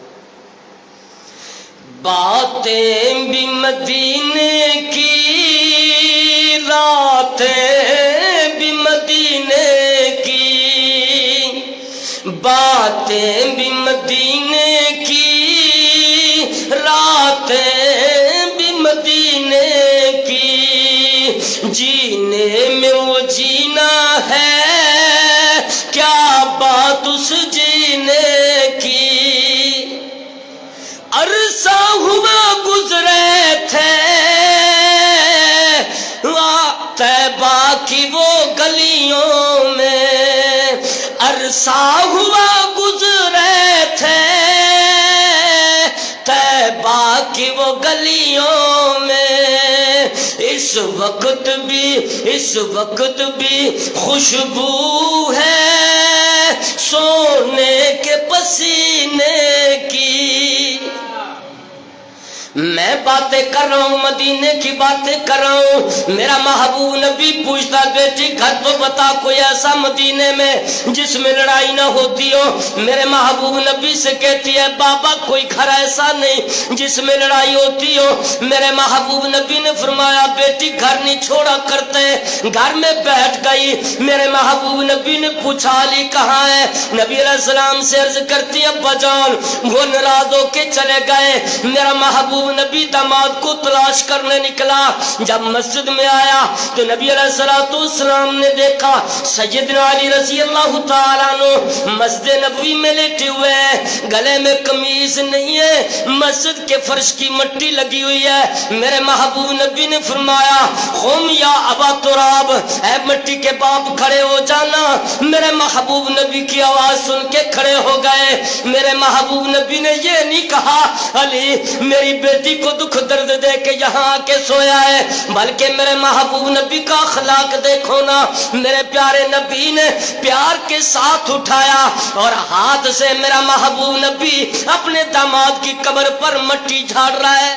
باتیں بھی مدینے کی، راتیں بھی مدینے کی، باتیں بھی مدینے کی، راتیں بھی مدینے کی، جینے میں وہ جینا ہے کیا بات اس جینے کی، عرصہ ہوا گزرے تھے طیبہ کی وہ گلیوں میں، عرصہ ہوا گزرے تھے طیبہ کی وہ گلیوں میں، اس وقت بھی خوشبو ہے سونے کے پسینے کی۔ میں باتیں کر رہا ہوں، مدینے کی باتیں کر رہا ہوں، میرا محبوب نبی پوچھتا بیٹی گھر تو بتا کوئی ایسا مدینے میں جس میں لڑائی نہ ہوتی ہو۔ میرے محبوب نبی سے کہتی ہے بابا کوئی گھر ایسا نہیں جس میں لڑائی ہوتی ہو۔ میرے محبوب نبی نے فرمایا بیٹی گھر نہیں چھوڑا کرتے، گھر میں بیٹھ گئی۔ میرے محبوب نبی نے پوچھا علی کہاں ہے؟ نبی علیہ السلام سے عرض کرتی ابا جان وہ ناراض ہو کے چلے گئے۔ میرا محبوب نبی داماد کو تلاش کرنے نکلا، جب مسجد میں آیا تو نبی علیہ السلام نے دیکھا سیدنا علی رضی اللہ تعالیٰ عنہ مسجد نبوی میں لیٹے ہوئے ہیں، گلے میں قمیض نہیں ہے، مسجد کے فرش کی مٹی لگی ہوئی ہے۔ میرے محبوب نبی نے فرمایا قم یا ابا تراب، اے مٹی کے باپ کھڑے ہو جانا۔ میرے محبوب نبی کی آواز سن کے کھڑے ہو گئے۔ میرے محبوب نبی نے یہ نہیں کہا علی میری بیٹی کو دکھ درد دے کے یہاں آ کے سویا ہے، بلکہ میرے محبوب نبی کا اخلاق دیکھو نا۔ میرے پیارے نبی نے پیار کے ساتھ اٹھایا اور ہاتھ سے میرا محبوب نبی اپنے داماد کی قبر پر مٹی جھاڑ رہا ہے۔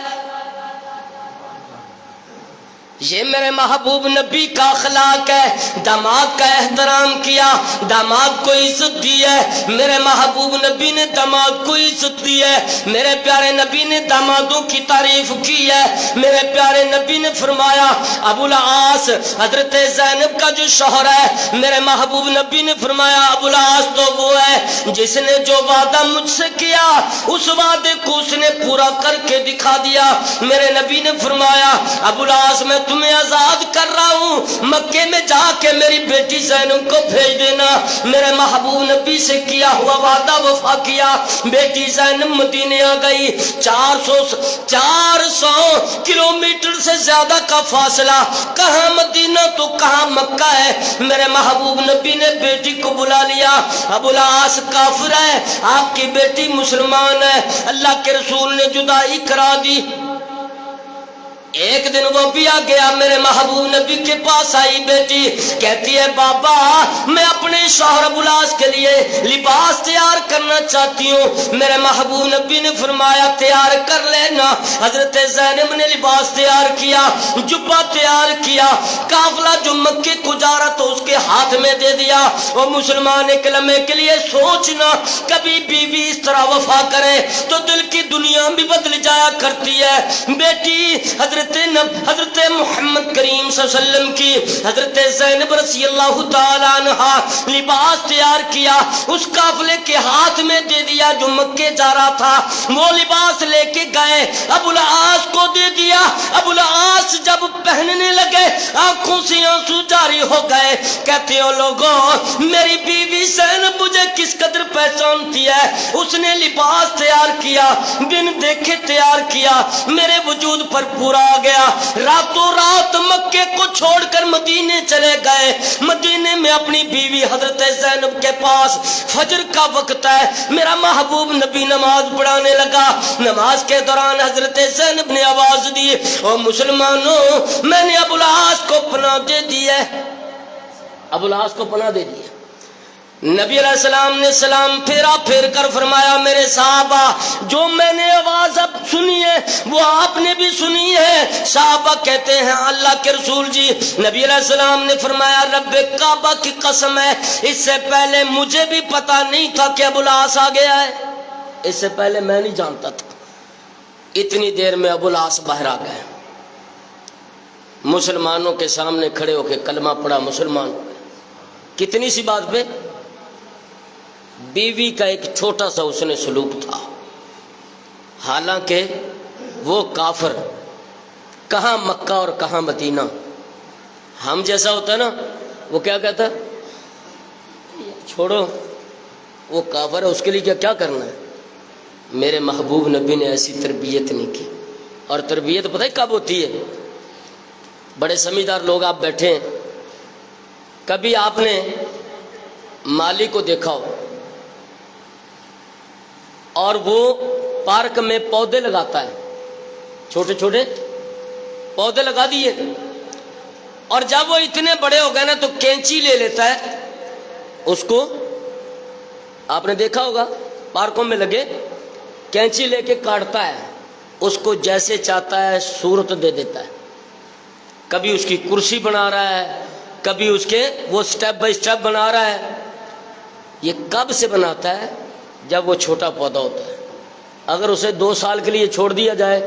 یہ میرے محبوب نبی کا اخلاق ہے، داماد کا احترام کیا، داماد کو عزت دی ہے۔ میرے محبوب نبی نے داماد کو عزت دی ہے، میرے پیارے نبی نے دامادوں کی تعریف کی ہے۔ میرے پیارے نبی نے فرمایا ابو العاص حضرت زینب کا جو شوہر ہے، میرے محبوب نبی نے فرمایا ابو العاص تو وہ ہے جس نے جو وعدہ مجھ سے کیا اس وعدے کو اس نے پورا کر کے دکھا دیا۔ میرے نبی نے فرمایا ابو العاص میں تمہیں آزاد کر رہا ہوں، مکے میں جا کے میری بیٹی زینب کو بھیج دینا۔ میرے محبوب نبی سے کیا ہوا وعدہ وفا کیا، بیٹی زینب مدینے آ گئی۔ 400 کلومیٹر سے زیادہ کا فاصلہ، کہاں مدینہ تو کہاں مکہ ہے۔ میرے محبوب نبی نے بیٹی کو بلا لیا، ابو العاص کافر ہے، آپ کی بیٹی مسلمان ہے، اللہ کے رسول نے جدائی کرا دی۔ ایک دن وہ بھی آ گیا، میرے محبوب نبی کے پاس آئی بیٹی، کہتی ہے بابا میں اپنے شوہر ابو العاص کے لیے لباس تیار کرنا چاہتی ہوں۔ میرے محبوب نبی نے فرمایا تیار کر لینا۔ حضرت زینب نے لباس تیار کیا، جبہ تیار کیا، قافلہ جو مکے کو جا رہا تو اس کے ہاتھ میں دے دیا۔ وہ مسلمان ایک لمحے کے لیے سوچنا، کبھی بیوی اس طرح وفا کرے تو دل کی دنیا بھی بدل جایا کرتی ہے۔ بیٹی حضرت حضرت محمد کریم صلی اللہ علیہ وسلم کی حضرت زینب رضی اللہ تعالی عنہا لباس تیار کیا، اس قافلے کے ہاتھ میں دے دیا جو مکے جا رہا تھا، وہ لباس لے کے گئے، ابو العاص کو دے دیا۔ ابو العاص جب پہننے لگے آنکھوں سے آنسو جاری ہو گئے، کہتے ہو لوگوں میری بیوی زینب مجھے کس قدر پہچانتی ہے، اس نے لباس تیار کیا، بن دیکھے تیار کیا، میرے وجود پر پورا آ گیا، راتوں رات مکے کو چھوڑ کر مدینے چلے گئے، مدینے میں اپنی بیوی حضرت زینب کے پاس، فجر کا وقت ہے، میرا محبوب نبی نماز پڑھانے لگا، نماز کے دوران حضرت زینب نے آواز دی، او مسلمانوں میں نے ابو العاص کو پناہ دے دی ہے، ابو العاص کو پناہ دے دی ہے۔ نبی علیہ السلام نے سلام پھیرا، پھیر کر فرمایا میرے صحابہ جو میں نے آواز اب سنی ہے وہ آپ نے بھی سنی ہے؟ صحابہ کہتے ہیں اللہ کے رسول جی۔ نبی علیہ السلام نے فرمایا رب کعبہ کی قسم ہے اس سے پہلے مجھے بھی پتا نہیں تھا کہ ابو العاص آ گیا ہے، اس سے پہلے میں نہیں جانتا تھا۔ اتنی دیر میں ابو العاص باہر آ گئے، مسلمانوں کے سامنے کھڑے ہو کے کلمہ پڑھا، مسلمان ہو گئے۔ کتنی سی بات پہ؟ بیوی کا ایک چھوٹا سا اس نے سلوک تھا، حالانکہ وہ کافر کہاں مکہ اور کہاں مدینہ، ہم جیسا ہوتا ہے نا وہ کیا کہتا ہے چھوڑو وہ کافر ہے، اس کے لیے کیا کرنا ہے۔ میرے محبوب نبی نے ایسی تربیت نہیں کی، اور تربیت پتہ ہے کب ہوتی ہے؟ بڑے سمجھدار لوگ آپ بیٹھے ہیں، کبھی آپ نے مالی کو دیکھا ہو اور وہ پارک میں پودے لگاتا ہے، چھوٹے چھوٹے پودے لگا دیے، اور جب وہ اتنے بڑے ہو گئے نا تو کینچی لے لیتا ہے اس کو، آپ نے دیکھا ہوگا پارکوں میں لگے، کینچی لے کے کاٹتا ہے اس کو، جیسے چاہتا ہے صورت دے دیتا ہے، کبھی اس کی کرسی بنا رہا ہے، کبھی اس کے وہ سٹیپ بائی سٹیپ بنا رہا ہے۔ یہ کب سے بناتا ہے؟ جب وہ چھوٹا پودا ہوتا ہے، اگر اسے 2 سال کے لیے چھوڑ دیا جائے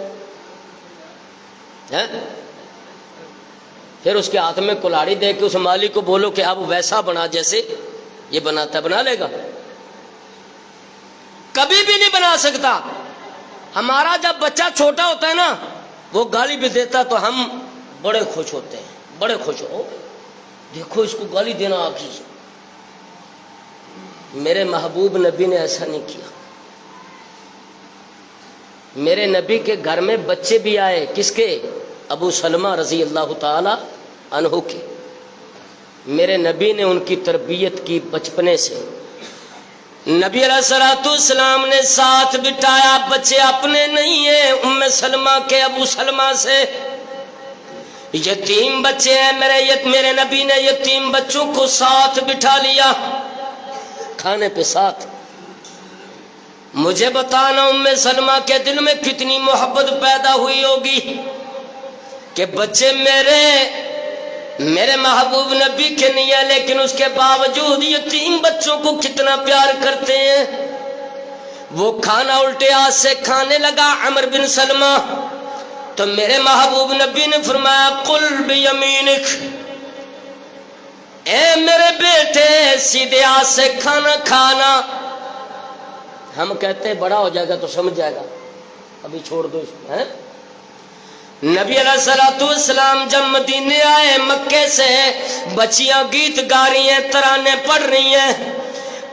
پھر اس کے ہاتھ میں کلاڑی دے کے اس مالی کو بولو کہ اب ویسا بنا جیسے یہ بناتا ہے، بنا لے گا؟ کبھی بھی نہیں بنا سکتا۔ ہمارا جب بچہ چھوٹا ہوتا ہے نا وہ گالی بھی دیتا تو ہم بڑے خوش ہوتے ہیں، بڑے خوش ہو، دیکھو اس کو گالی دینا آ گئی۔ میرے محبوب نبی نے ایسا نہیں کیا۔ میرے نبی کے گھر میں بچے بھی آئے، کس کے؟ ابو سلمہ رضی اللہ تعالی عنہ کے۔ میرے نبی نے ان کی تربیت کی بچپنے سے۔ نبی علیہ السلام نے ساتھ بٹھایا، بچے اپنے نہیں ہیں، ام سلمہ کے، ابو سلمہ سے، یتیم بچے ہیں، میرے نبی نے یتیم بچوں کو ساتھ بٹھا لیا کھانے پہ ساتھ۔ مجھے بتانا ام سلمہ کے دل میں کتنی محبت پیدا ہوئی ہوگی کہ بچے میرے محبوب نبی کے نہیں ہے، لیکن اس کے باوجود یتیم بچوں کو کتنا پیار کرتے ہیں۔ وہ کھانا الٹے ہاتھ سے کھانے لگا عمر بن سلمہ، تو میرے محبوب نبی نے فرمایا قل بیمینک، اے میرے بیٹے سیدھے ہاتھ سے کھانا کھانا۔ ہم کہتے ہیں بڑا ہو جائے گا تو سمجھ جائے گا، ابھی چھوڑ دو اس کو۔ نبی علیہ السلام جب مدینے آئے، مکے سے بچیاں گیت گا رہی ہیں، ترانے پڑھ رہی ہیں،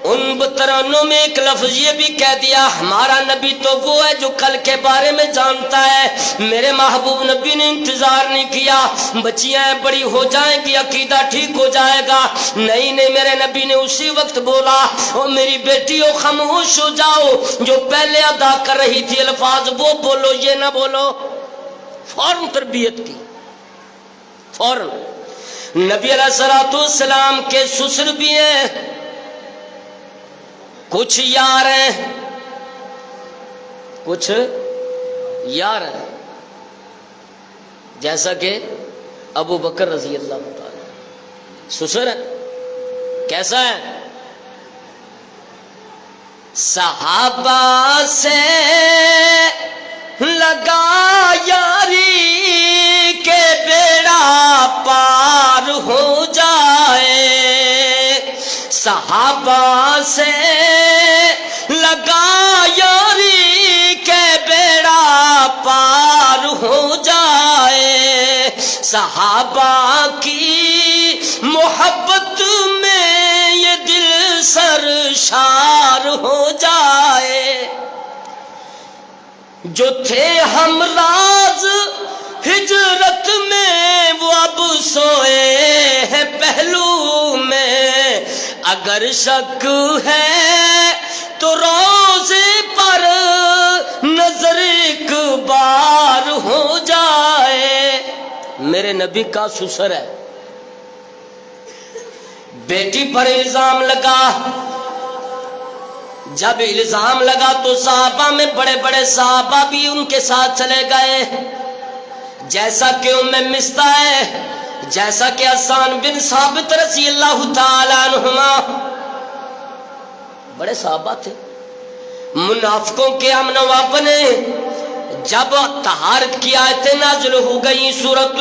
ان ترانوں میں ایک لفظ یہ بھی کہہ دیا ہمارا نبی تو وہ ہے جو کل کے بارے میں جانتا ہے۔ میرے محبوب نبی نے انتظار نہیں کیا بچیاں بڑی ہو جائیں گی عقیدہ ٹھیک ہو جائے گا، نہیں میرے نبی نے اسی وقت بولا او میری بیٹیوں خاموش ہو جاؤ، جو پہلے ادا کر رہی تھی الفاظ وہ بولو، یہ نہ بولو۔ فوراً تربیت کی، فوراً۔ نبی علیہ السلام کے سسر بھی ہیں، کچھ یار ہیں، کچھ یار ہیں، جیسا کہ ابو بکر رضی اللہ تعالی سسر ہے۔ کیسا ہے؟ صحابہ سے لگا یاری کے بیڑا پار ہو جائے، صحابہ سے لگا یاری کے بیڑا پار ہو جائے، صحابہ کی محبت میں یہ دل سرشار ہو جائے، جو تھے ہم راز ہجرت میں وہ اب سوئے ہیں پہلو میں، اگر شک ہے تو روزے پر نظر ایک بار ہو جائے۔ میرے نبی کا سسر ہے، بیٹی پر الزام لگا، جب الزام لگا تو صحابہ میں بڑے بڑے صحابہ بھی ان کے ساتھ چلے گئے، جیسا کہ ام مستہ ہے، جیسا کہ حسان بن ثابت رضی اللہ تعالیٰ عنہما، بڑے صحابہ تھے۔ منافقوں کے امن و اپنے جب طہارت کی آیتیں نازل ہو گئی، سورۃ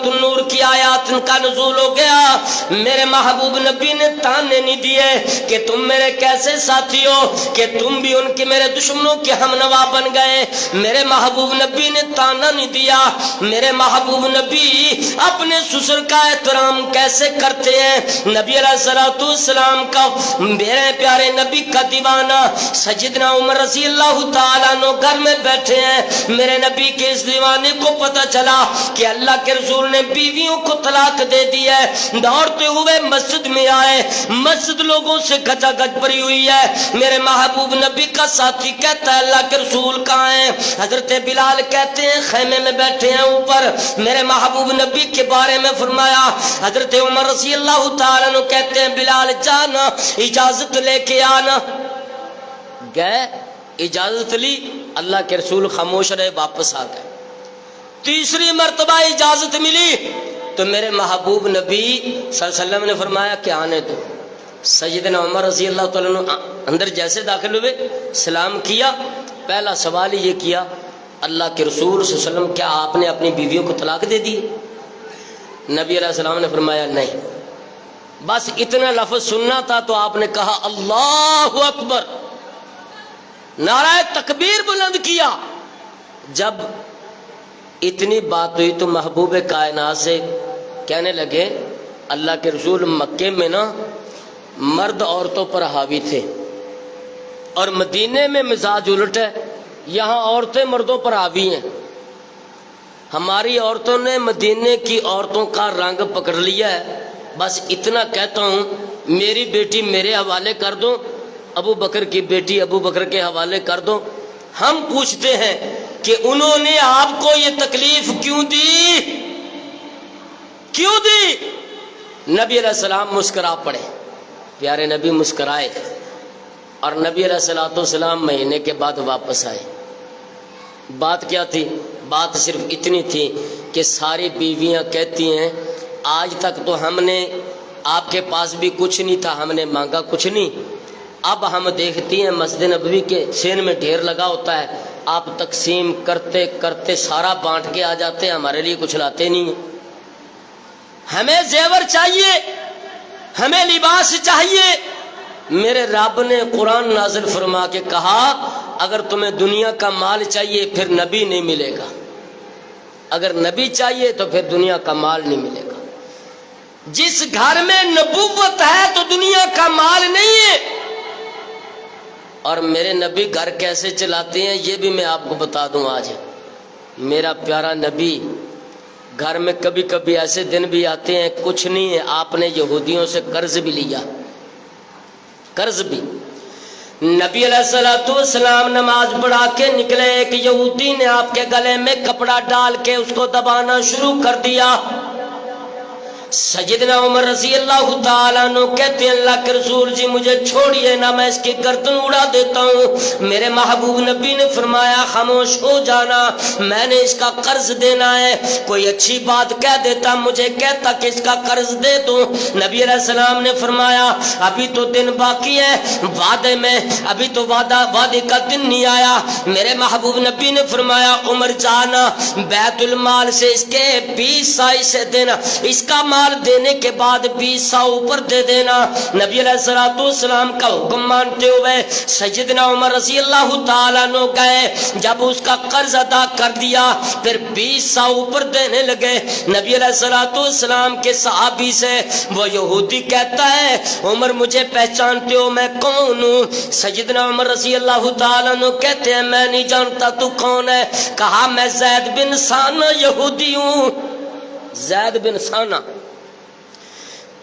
النور کی آیات کا نزول ہو گیا، میرے محبوب نبی نے تانے نہیں دیے کہ تم میرے کیسے ساتھی ہو کہ تم بھی ان کے میرے دشمنوں کے ہم نوا بن گئے۔ میرے محبوب نبی نے تانا نہیں دیا۔ میرے محبوب نبی اپنے سسر کا احترام کیسے کرتے ہیں؟ نبی علیہ الصلوۃ والسلام کا، میرے پیارے نبی کا دیوانہ سیدنا عمر رضی اللہ تعالیٰ عنہ گھر میں بیٹھے ہیں، میرے نبی کے اس دیوانے کو پتہ چلا کہ اللہ کے رسول نے بیویوں کو طلاق دے دی ہے، دوڑتے ہوئے مسجد میں آئے، مسجد لوگوں سے گچا گچ بھری ہوئی ہے۔ میرے محبوب نبی کا ساتھی کہتا ہے اللہ کے رسول کہاں ہیں؟ حضرت بلال کہتے ہیں خیمے میں بیٹھے ہیں اوپر۔ میرے محبوب نبی کے بارے میں فرمایا۔ حضرت عمر رضی اللہ تعالیٰ عنہ کہتے ہیں بلال جانا، اجازت لے کے آنا۔ گئے، اجازت لی، اللہ کے رسول خاموش رہے، واپس آ گئے۔ تیسری مرتبہ اجازت ملی تو میرے محبوب نبی صلی اللہ علیہ وسلم نے فرمایا کہ آنے دو۔ سیدنا عمر رضی اللہ تعالیٰ عنہ اندر جیسے داخل ہوئے، سلام کیا، پہلا سوال یہ کیا اللہ کے رسول صلی اللہ علیہ وسلم کیا آپ نے اپنی بیویوں کو طلاق دے دی؟ نبی علیہ السلام نے فرمایا نہیں، بس اتنا لفظ سننا تھا تو آپ نے کہا اللہ اکبر، نعرہ تکبیر بلند کیا۔ جب اتنی بات ہوئی تو محبوب کائنات سے کہنے لگے اللہ کے رسول مکے میں نا مرد عورتوں پر حاوی تھے اور مدینے میں مزاج الٹ ہے، یہاں عورتیں مردوں پر حاوی ہیں۔ ہماری عورتوں نے مدینے کی عورتوں کا رنگ پکڑ لیا ہے، بس اتنا کہتا ہوں میری بیٹی میرے حوالے کر دو، ابو بکر کی بیٹی ابو بکر کے حوالے کر دو۔ ہم پوچھتے ہیں کہ انہوں نے آپ کو یہ تکلیف کیوں دی؟ کیوں دی؟ نبی علیہ السلام مسکرا پڑے، پیارے نبی مسکرائے، اور نبی علیہ السلام مہینے کے بعد واپس آئے۔ بات کیا تھی؟ بات صرف اتنی تھی کہ ساری بیویاں کہتی ہیں آج تک تو ہم نے آپ کے پاس بھی کچھ نہیں تھا، ہم نے مانگا کچھ نہیں، اب ہم دیکھتی ہیں مسجد نبوی کے سین میں ڈھیر لگا ہوتا ہے، آپ تقسیم کرتے کرتے سارا بانٹ کے آ جاتے ہیں، ہمارے لیے کچھ لاتے نہیں ہیں۔ ہمیں زیور چاہیے، ہمیں لباس چاہیے۔ میرے رب نے قرآن نازل فرما کے کہا اگر تمہیں دنیا کا مال چاہیے پھر نبی نہیں ملے گا، اگر نبی چاہیے تو پھر دنیا کا مال نہیں ملے گا۔ جس گھر میں نبوت ہے تو دنیا کا مال نہیں ہے۔ اور میرے نبی گھر کیسے چلاتے ہیں یہ بھی میں آپ کو بتا دوں۔ آج میرا پیارا نبی گھر میں کبھی کبھی ایسے دن بھی آتے ہیں کچھ نہیں ہے، آپ نے یہودیوں سے قرض بھی لیا، قرض بھی۔ نبی علیہ الصلوۃ والسلام نماز پڑھا کے نکلے، ایک یہودی نے آپ کے گلے میں کپڑا ڈال کے اس کو دبانا شروع کر دیا۔ سیدنا عمر رضی اللہ تعالیٰ عنہ کہتے ہیں اللہ کے رسول جی مجھے چھوڑیے نہ میں اس کی گردن اڑا دیتا ہوں۔ میرے محبوب نبی نے فرمایا خاموش ہو جانا، میں نے اس کا قرض دینا ہے، کوئی اچھی بات کہہ دیتا مجھے کہتا کہ اس کا قرض دے دو۔ نبی علیہ السلام نے فرمایا ابھی تو دن باقی ہے، وعدے میں ابھی تو وعدے کا دن نہیں آیا۔ میرے محبوب نبی نے فرمایا عمر جانا بیت المال سے اس کے 20 سا سے دینا، اس کا مال دینے کے بعد 20 سا اوپر دے دینا۔ نبی علیہ السلام کا حکم مانتے ہوئے سیدنا عمر رضی اللہ تعالیٰ عنہ گئے، جب اس کا قرض ادا کر دیا پھر 20 سا اوپر دینے لگے۔ نبی علیہ السلام کے صحابی سے وہ یہودی کہتا ہے عمر مجھے پہچانتے ہو میں کون ہوں؟ سیدنا عمر رضی اللہ تعالیٰ عنہ کہتے ہیں میں نہیں جانتا تو کون ہے؟ کہا میں زید بن ثانہ یہودی ہوں۔ زید بن ثانہ،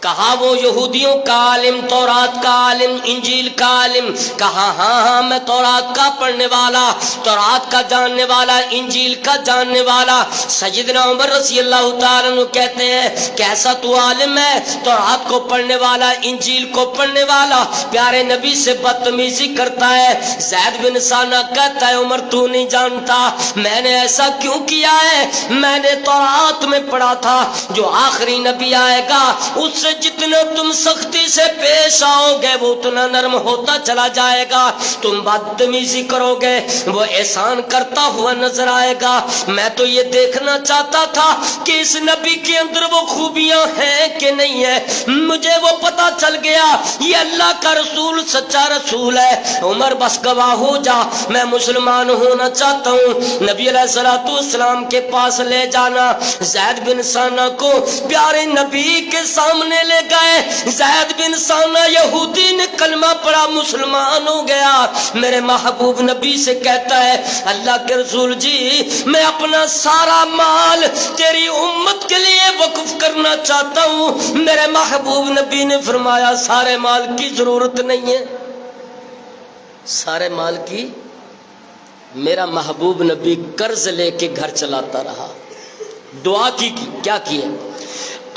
کہا وہ یہودیوں کا عالم، تورات کا عالم، انجیل کا عالم؟ کہا ہاں میں تورات کا پڑھنے والا، تورات کا جاننے والا، انجیل کا جاننے والا۔ سیدنا عمر رضی اللہ تعالیٰ عنہ کہتے ہیں کیسا تو عالم ہے، تورات کو پڑھنے والا، انجیل کو پڑھنے والا، پیارے نبی سے بدتمیزی کرتا ہے۔ زید بن ثانہ کہتا ہے عمر تو نہیں جانتا میں نے ایسا کیوں کیا ہے، میں نے تورات میں پڑھا تھا جو آخری نبی آئے گا اس سے جتنا تم سختی سے پیش آؤ گے وہ اتنا نرم ہوتا چلا جائے گا، تم بدتمیزی کرو گے وہ احسان کرتا ہوا نظر آئے گا۔ میں تو یہ دیکھنا چاہتا تھا کہ اس نبی کے اندر وہ خوبیاں ہیں کہ نہیں ہے، مجھے وہ پتا چل گیا یہ اللہ کا رسول سچا رسول ہے۔ عمر بس گواہ ہو جا میں مسلمان ہونا چاہتا ہوں۔ نبی علیہ السلام کے پاس لے جانا، زید بن ثانہ کو پیارے نبی کے سامنے لے گئے۔ زید بن ثانہ یہودی نے کلمہ پڑھا، مسلمان ہو گیا۔ میرے محبوب نبی سے کہتا ہے اللہ کے رسول جی میں اپنا سارا مال تیری امت کے لیے وقف کرنا چاہتا ہوں۔ میرے محبوب نبی نے فرمایا سارے مال کی ضرورت نہیں ہے، سارے مال کی۔ میرا محبوب نبی قرض لے کے گھر چلاتا رہا، دعا کی کیا کی ہے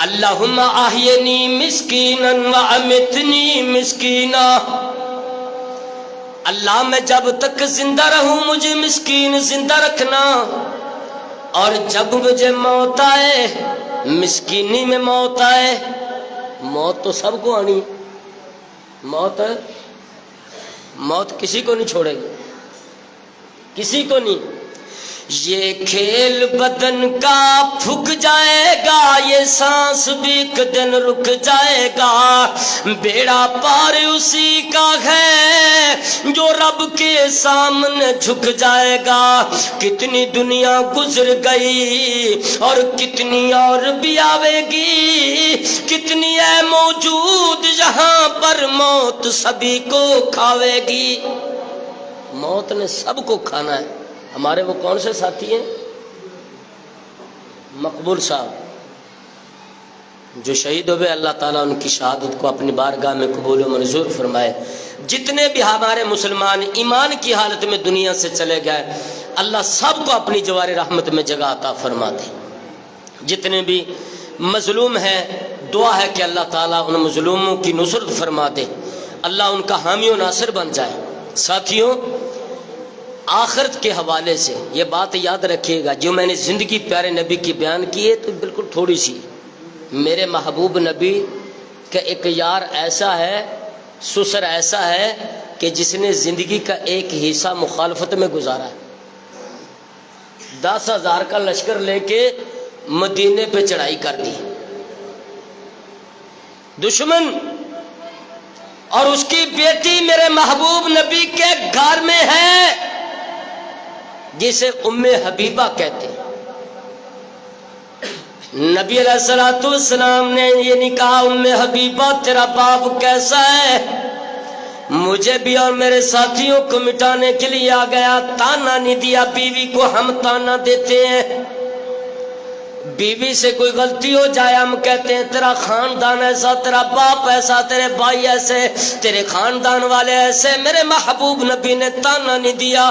اللہم احینی مسکینا وامتنی مسکینا، اللہ میں جب تک زندہ رہوں مجھے مسکین زندہ رکھنا، اور جب مجھے موت آئے مسکینی میں موت آئے، موت تو سب کو آنی، موت کسی کو نہیں چھوڑے گی، کسی کو نہیں۔ یہ کھیل بدن کا پھک جائے گا، یہ سانس بھی ایک دن رک جائے گا، بیڑا پار اسی کا ہے جو رب کے سامنے جھک جائے گا۔ کتنی دنیا گزر گئی اور کتنی اور بھی آوے گی، کتنی ہے موجود یہاں پر موت سبھی کو کھاوے گی۔ موت نے سب کو کھانا ہے۔ ہمارے وہ کون سے ساتھی ہیں؟ مقبول صاحب جو شہید ہوئے، اللہ تعالیٰ ان کی شہادت کو اپنی بارگاہ میں قبول و منظور فرمائے۔ جتنے بھی ہمارے مسلمان ایمان کی حالت میں دنیا سے چلے گئے اللہ سب کو اپنی جوار رحمت میں جگہ عطا فرما دے۔ جتنے بھی مظلوم ہیں دعا ہے کہ اللہ تعالیٰ ان مظلوموں کی نصرت فرما دے، اللہ ان کا حامی و ناصر بن جائے۔ ساتھیوں آخرت کے حوالے سے یہ بات یاد رکھیے گا، جو میں نے زندگی پیارے نبی کی بیان کی ہے تو بالکل تھوڑی سی، میرے محبوب نبی کا ایک یار ایسا ہے، سسر ایسا ہے کہ جس نے زندگی کا ایک حصہ مخالفت میں گزارا ہے۔ 10,000 کا لشکر لے کے مدینے پہ چڑھائی کر دی، دشمن، اور اس کی بیٹی میرے محبوب نبی کے گھر میں ہے جسے ام حبیبہ کہتے ہیں۔ نبی علیہ السلام نے یہ نہیں کہا ام حبیبہ تیرا باپ کیسا ہے، مجھے بھی اور میرے ساتھیوں کو مٹانے کے لیے آ گیا، تانا نہیں دیا۔ بیوی کو ہم تانا دیتے ہیں، بیوی سے کوئی غلطی ہو جائے ہم کہتے ہیں تیرا خاندان ایسا، تیرا باپ ایسا، تیرے بھائی ایسے، تیرے خاندان والے ایسے۔ میرے محبوب نبی نے تانا نہیں دیا۔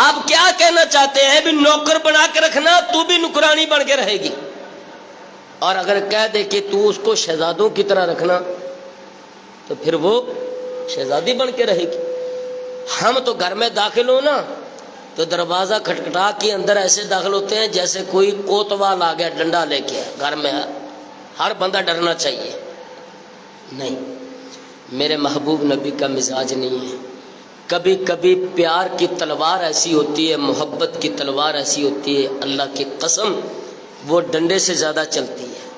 آپ کیا کہنا چاہتے ہیں؟ بھی نوکر بنا کے رکھنا، تو بھی نکرانی بن کے رہے گی، اور اگر کہہ دے کہ تو اس کو شہزادوں کی طرح رکھنا تو پھر وہ شہزادی بن کے رہے گی۔ ہم تو گھر میں داخل ہو نا تو دروازہ کھٹکھٹا کے اندر ایسے داخل ہوتے ہیں جیسے کوئی کوتوال آ گیا ڈنڈا لے کے، گھر میں ہر بندہ ڈرنا چاہیے۔ نہیں، میرے محبوب نبی کا مزاج نہیں ہے۔ کبھی کبھی پیار کی تلوار ایسی ہوتی ہے، محبت کی تلوار ایسی ہوتی ہے، اللہ کی قسم وہ ڈنڈے سے زیادہ چلتی ہے۔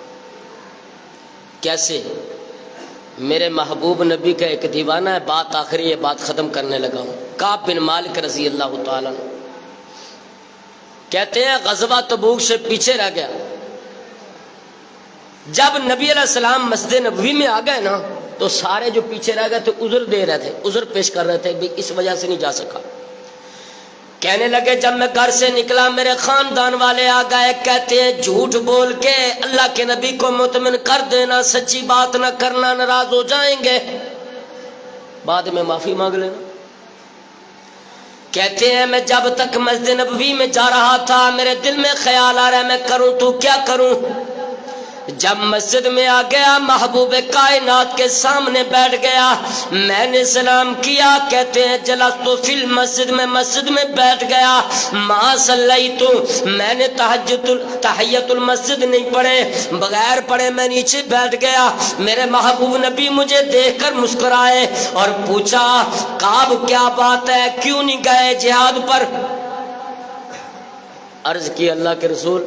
کیسے؟ میرے محبوب نبی کا ایک دیوانہ ہے، بات آخری ہے، بات ختم کرنے لگا ہوں۔ کعب بن مالک رضی اللہ تعالیٰ عنہ کہتے ہیں غزوہ تبوک سے پیچھے رہ گیا۔ جب نبی علیہ السلام مسجد نبوی میں آ گئے نا تو سارے جو پیچھے رہ گئے تھے عذر دے رہے تھے، عذر پیش کر رہے تھے، اس وجہ سے نہیں جا سکا۔ کہنے لگے جب میں گھر سے نکلا میرے خاندان والے آ گئے، کہتے ہیں جھوٹ بول کے اللہ کے نبی کو مطمئن کر دینا، سچی بات نہ کرنا، ناراض ہو جائیں گے، بعد میں معافی مانگ لینا۔ کہتے ہیں میں جب تک مسجد نبوی میں جا رہا تھا میرے دل میں خیال آ رہا ہے میں کروں تو کیا کروں۔ جب مسجد میں آ گیا محبوب کائنات کے سامنے بیٹھ گیا، میں نے سلام کیا، کہتے ہیں جلست تو فی المسجد، میں مسجد میں بیٹھ گیا، ما صلیت، میں نے تحیت المسجد نہیں پڑھے، بغیر پڑھے میں نیچے بیٹھ گیا۔ میرے محبوب نبی مجھے دیکھ کر مسکرائے اور پوچھا کعب کیا بات ہے، کیوں نہیں گئے جہاد پر؟ عرض کی اللہ کے رسول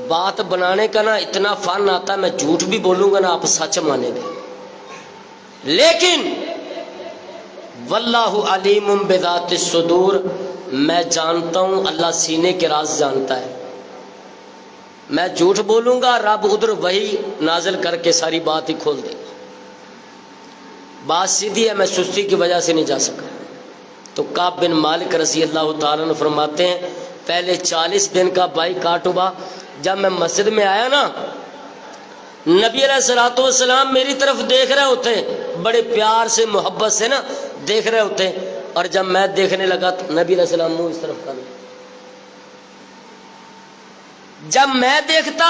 بات بنانے کا نا اتنا فن آتا ہے، میں جھوٹ بھی بولوں گا نا آپ سچ مانیں گے، لیکن واللہ علیم بذات الصدور، میں جانتا ہوں اللہ سینے کے راز جانتا ہے۔ میں جھوٹ بولوں گا رب ادھر وہی نازل کر کے ساری بات ہی کھول دے گا۔ بات سیدھی ہے، میں سستی کی وجہ سے نہیں جا سکا۔ تو کعب بن مالک رضی اللہ تعالیٰ عنہ فرماتے ہیں پہلے 40 دن کا بائی کاٹ ہوا، جب میں مسجد میں آیا نا نبی علیہ الصلوۃ والسلام میری طرف دیکھ رہے ہوتے، بڑے پیار سے محبت سے نا دیکھ رہے ہوتے، اور جب میں دیکھنے لگا تو نبی علیہ السلام منہ اس طرف کر لیا۔ جب میں دیکھتا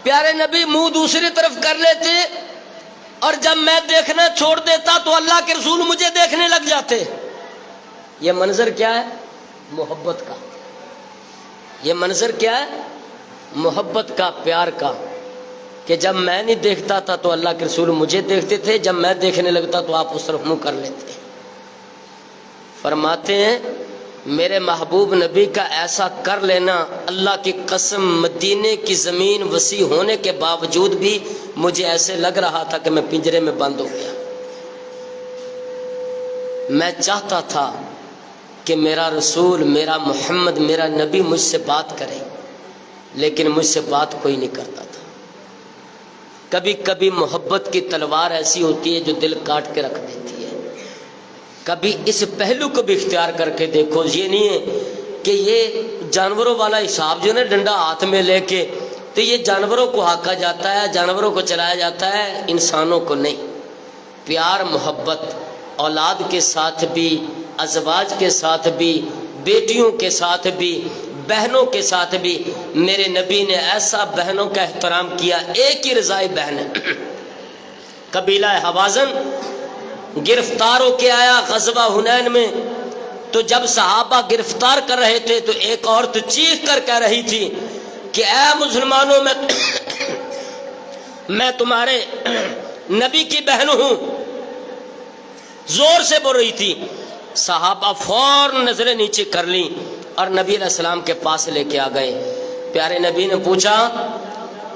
پیارے نبی منہ دوسری طرف کر لیتے، اور جب میں دیکھنا چھوڑ دیتا تو اللہ کے رسول مجھے دیکھنے لگ جاتے۔ یہ منظر کیا ہے؟ محبت کا۔ یہ منظر کیا ہے؟ محبت کا، پیار کا، کہ جب میں نہیں دیکھتا تھا تو اللہ کے رسول مجھے دیکھتے تھے، جب میں دیکھنے لگتا تو آپ اس طرف منہ کر لیتے۔ فرماتے ہیں میرے محبوب نبی کا ایسا کر لینا، اللہ کی قسم مدینے کی زمین وسیع ہونے کے باوجود بھی مجھے ایسے لگ رہا تھا کہ میں پنجرے میں بند ہو گیا۔ میں چاہتا تھا کہ میرا رسول، میرا محمد، میرا نبی مجھ سے بات کرے، لیکن مجھ سے بات کوئی نہیں کرتا تھا۔ کبھی کبھی محبت کی تلوار ایسی ہوتی ہے جو دل کاٹ کے رکھ دیتی ہے۔ کبھی اس پہلو کو بھی اختیار کر کے دیکھو، یہ نہیں ہے کہ یہ جانوروں والا حساب جو ہے نا ڈنڈا ہاتھ میں لے کے، تو یہ جانوروں کو ہانکا جاتا ہے، جانوروں کو چلایا جاتا ہے، انسانوں کو نہیں۔ پیار محبت اولاد کے ساتھ بھی، ازواج کے ساتھ بھی، بیٹیوں کے ساتھ بھی، بہنوں کے ساتھ بھی، میرے نبی نے ایسا بہنوں کا احترام کیا۔ ایک ہی رضائی بہن ہے، قبیلہ حوازن گرفتار ہو کے آیا غزوہ حنین میں، تو جب صحابہ گرفتار کر رہے تھے تو ایک عورت چیخ کر کہہ رہی تھی کہ اے مسلمانوں، میں تمہارے نبی کی بہن ہوں، زور سے بول رہی تھی۔ صحابہ فوراً نظریں نیچے کر لیں اور نبی علیہ السلام کے پاس لے کے آ گئے۔ پیارے نبی نے پوچھا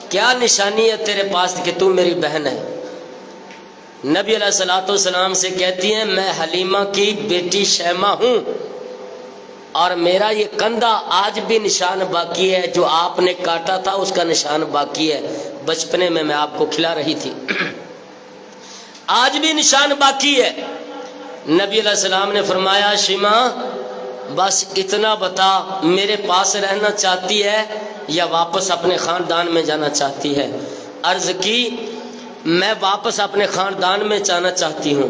کیا نشانی ہے تیرے پاس کہ تو میری بہن ہے؟ نبی علیہ الصلوۃ والسلام سے کہتی ہیں میں حلیمہ کی بیٹی شیمہ ہوں، اور میرا یہ کندھا آج بھی نشان باقی ہے، جو آپ نے کاٹا تھا اس کا نشان باقی ہے، بچپنے میں آپ کو کھلا رہی تھی، آج بھی نشان باقی ہے۔ نبی علیہ السلام نے فرمایا شیمہ بس اتنا بتا، میرے پاس رہنا چاہتی ہے یا واپس اپنے خاندان میں جانا چاہتی ہے؟ عرض کی میں واپس اپنے خاندان میں جانا چاہتی ہوں۔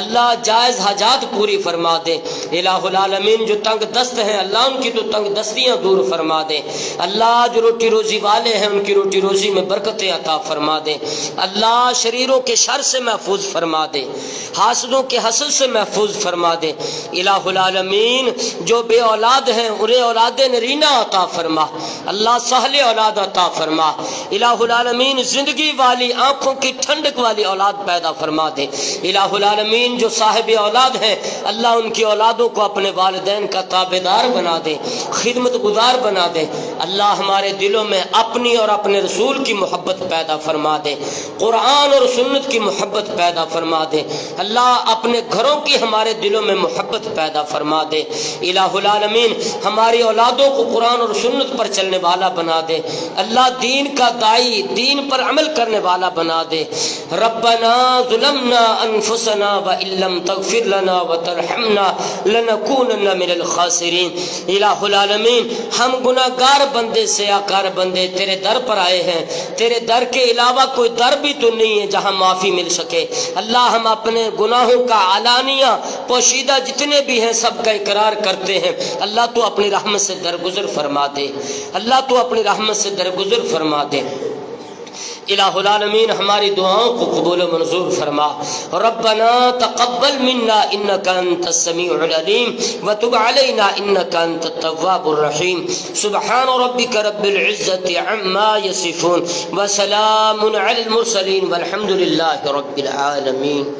اللہ جائز حاجات پوری فرما دے، الہ العالمین جو تنگ دست ہیں اللہ ان کی تو تنگ دستیاں دور فرما دے، اللہ جو روٹی روزی والے ہیں ان کی روٹی روزی میں برکتیں عطا فرما دے، اللہ شریروں کے شر سے محفوظ فرما دے، حاسدوں کے حسد سے محفوظ فرما دے، الہ العالمین جو بے اولاد ہیں انہیں اولاد نرینہ عطا فرما، اللہ سہل اولاد عطا فرما، الہ العالمین زندگی والی آنکھوں کی ٹھنڈک والی اولاد پیدا فرما دے، الہ العالمین جو صاحب اولاد ہیں اللہ ان کی اولادوں کو اپنے والدین کا تابعدار بنا دے، خدمت گزار بنا دے، اللہ ہمارے دلوں میں اپنی اور اپنے رسول کی محبت پیدا فرما دے، قرآن اور سنت کی محبت پیدا فرما دے، اللہ اپنے گھروں کی ہمارے دلوں میں محبت پیدا فرما دے، الہ العالمین ہماری اولادوں کو قرآن اور سنت پر چلنے والا بنا دے، اللہ دین کا داعی، دین پر عمل کرنے والا بنا دے، ربنا ظلمنا انفسنا وان لم تغفر لنا وترحمنا لنکونن من الخاسرین، الہ العالمین ہم گناہگار بندے سیاکار بندے تیرے در پر آئے ہیں، تیرے در کے علاوہ کوئی در بھی تو نہیں ہے جہاں معافی مل سکے، اللہ ہم اپنے گناہوں کا علانیہ پوشیدہ جتنے بھی ہیں سب کا اقرار کرتے ہیں، اللہ تو اپنی رحمت سے درگزر فرما دے، اللہ تو اپنی رحمت سے درگزر فرما دے، الہ العالمین ہماری دعاؤں کو قبول و منظور فرما، ربنا تقبل منا انک انت السمیع العلیم وتب علینا انک انت التواب الرحیم، سبحان ربک رب العزت عما یصفون وسلام علی المرسلین والحمد للہ رب العالمین۔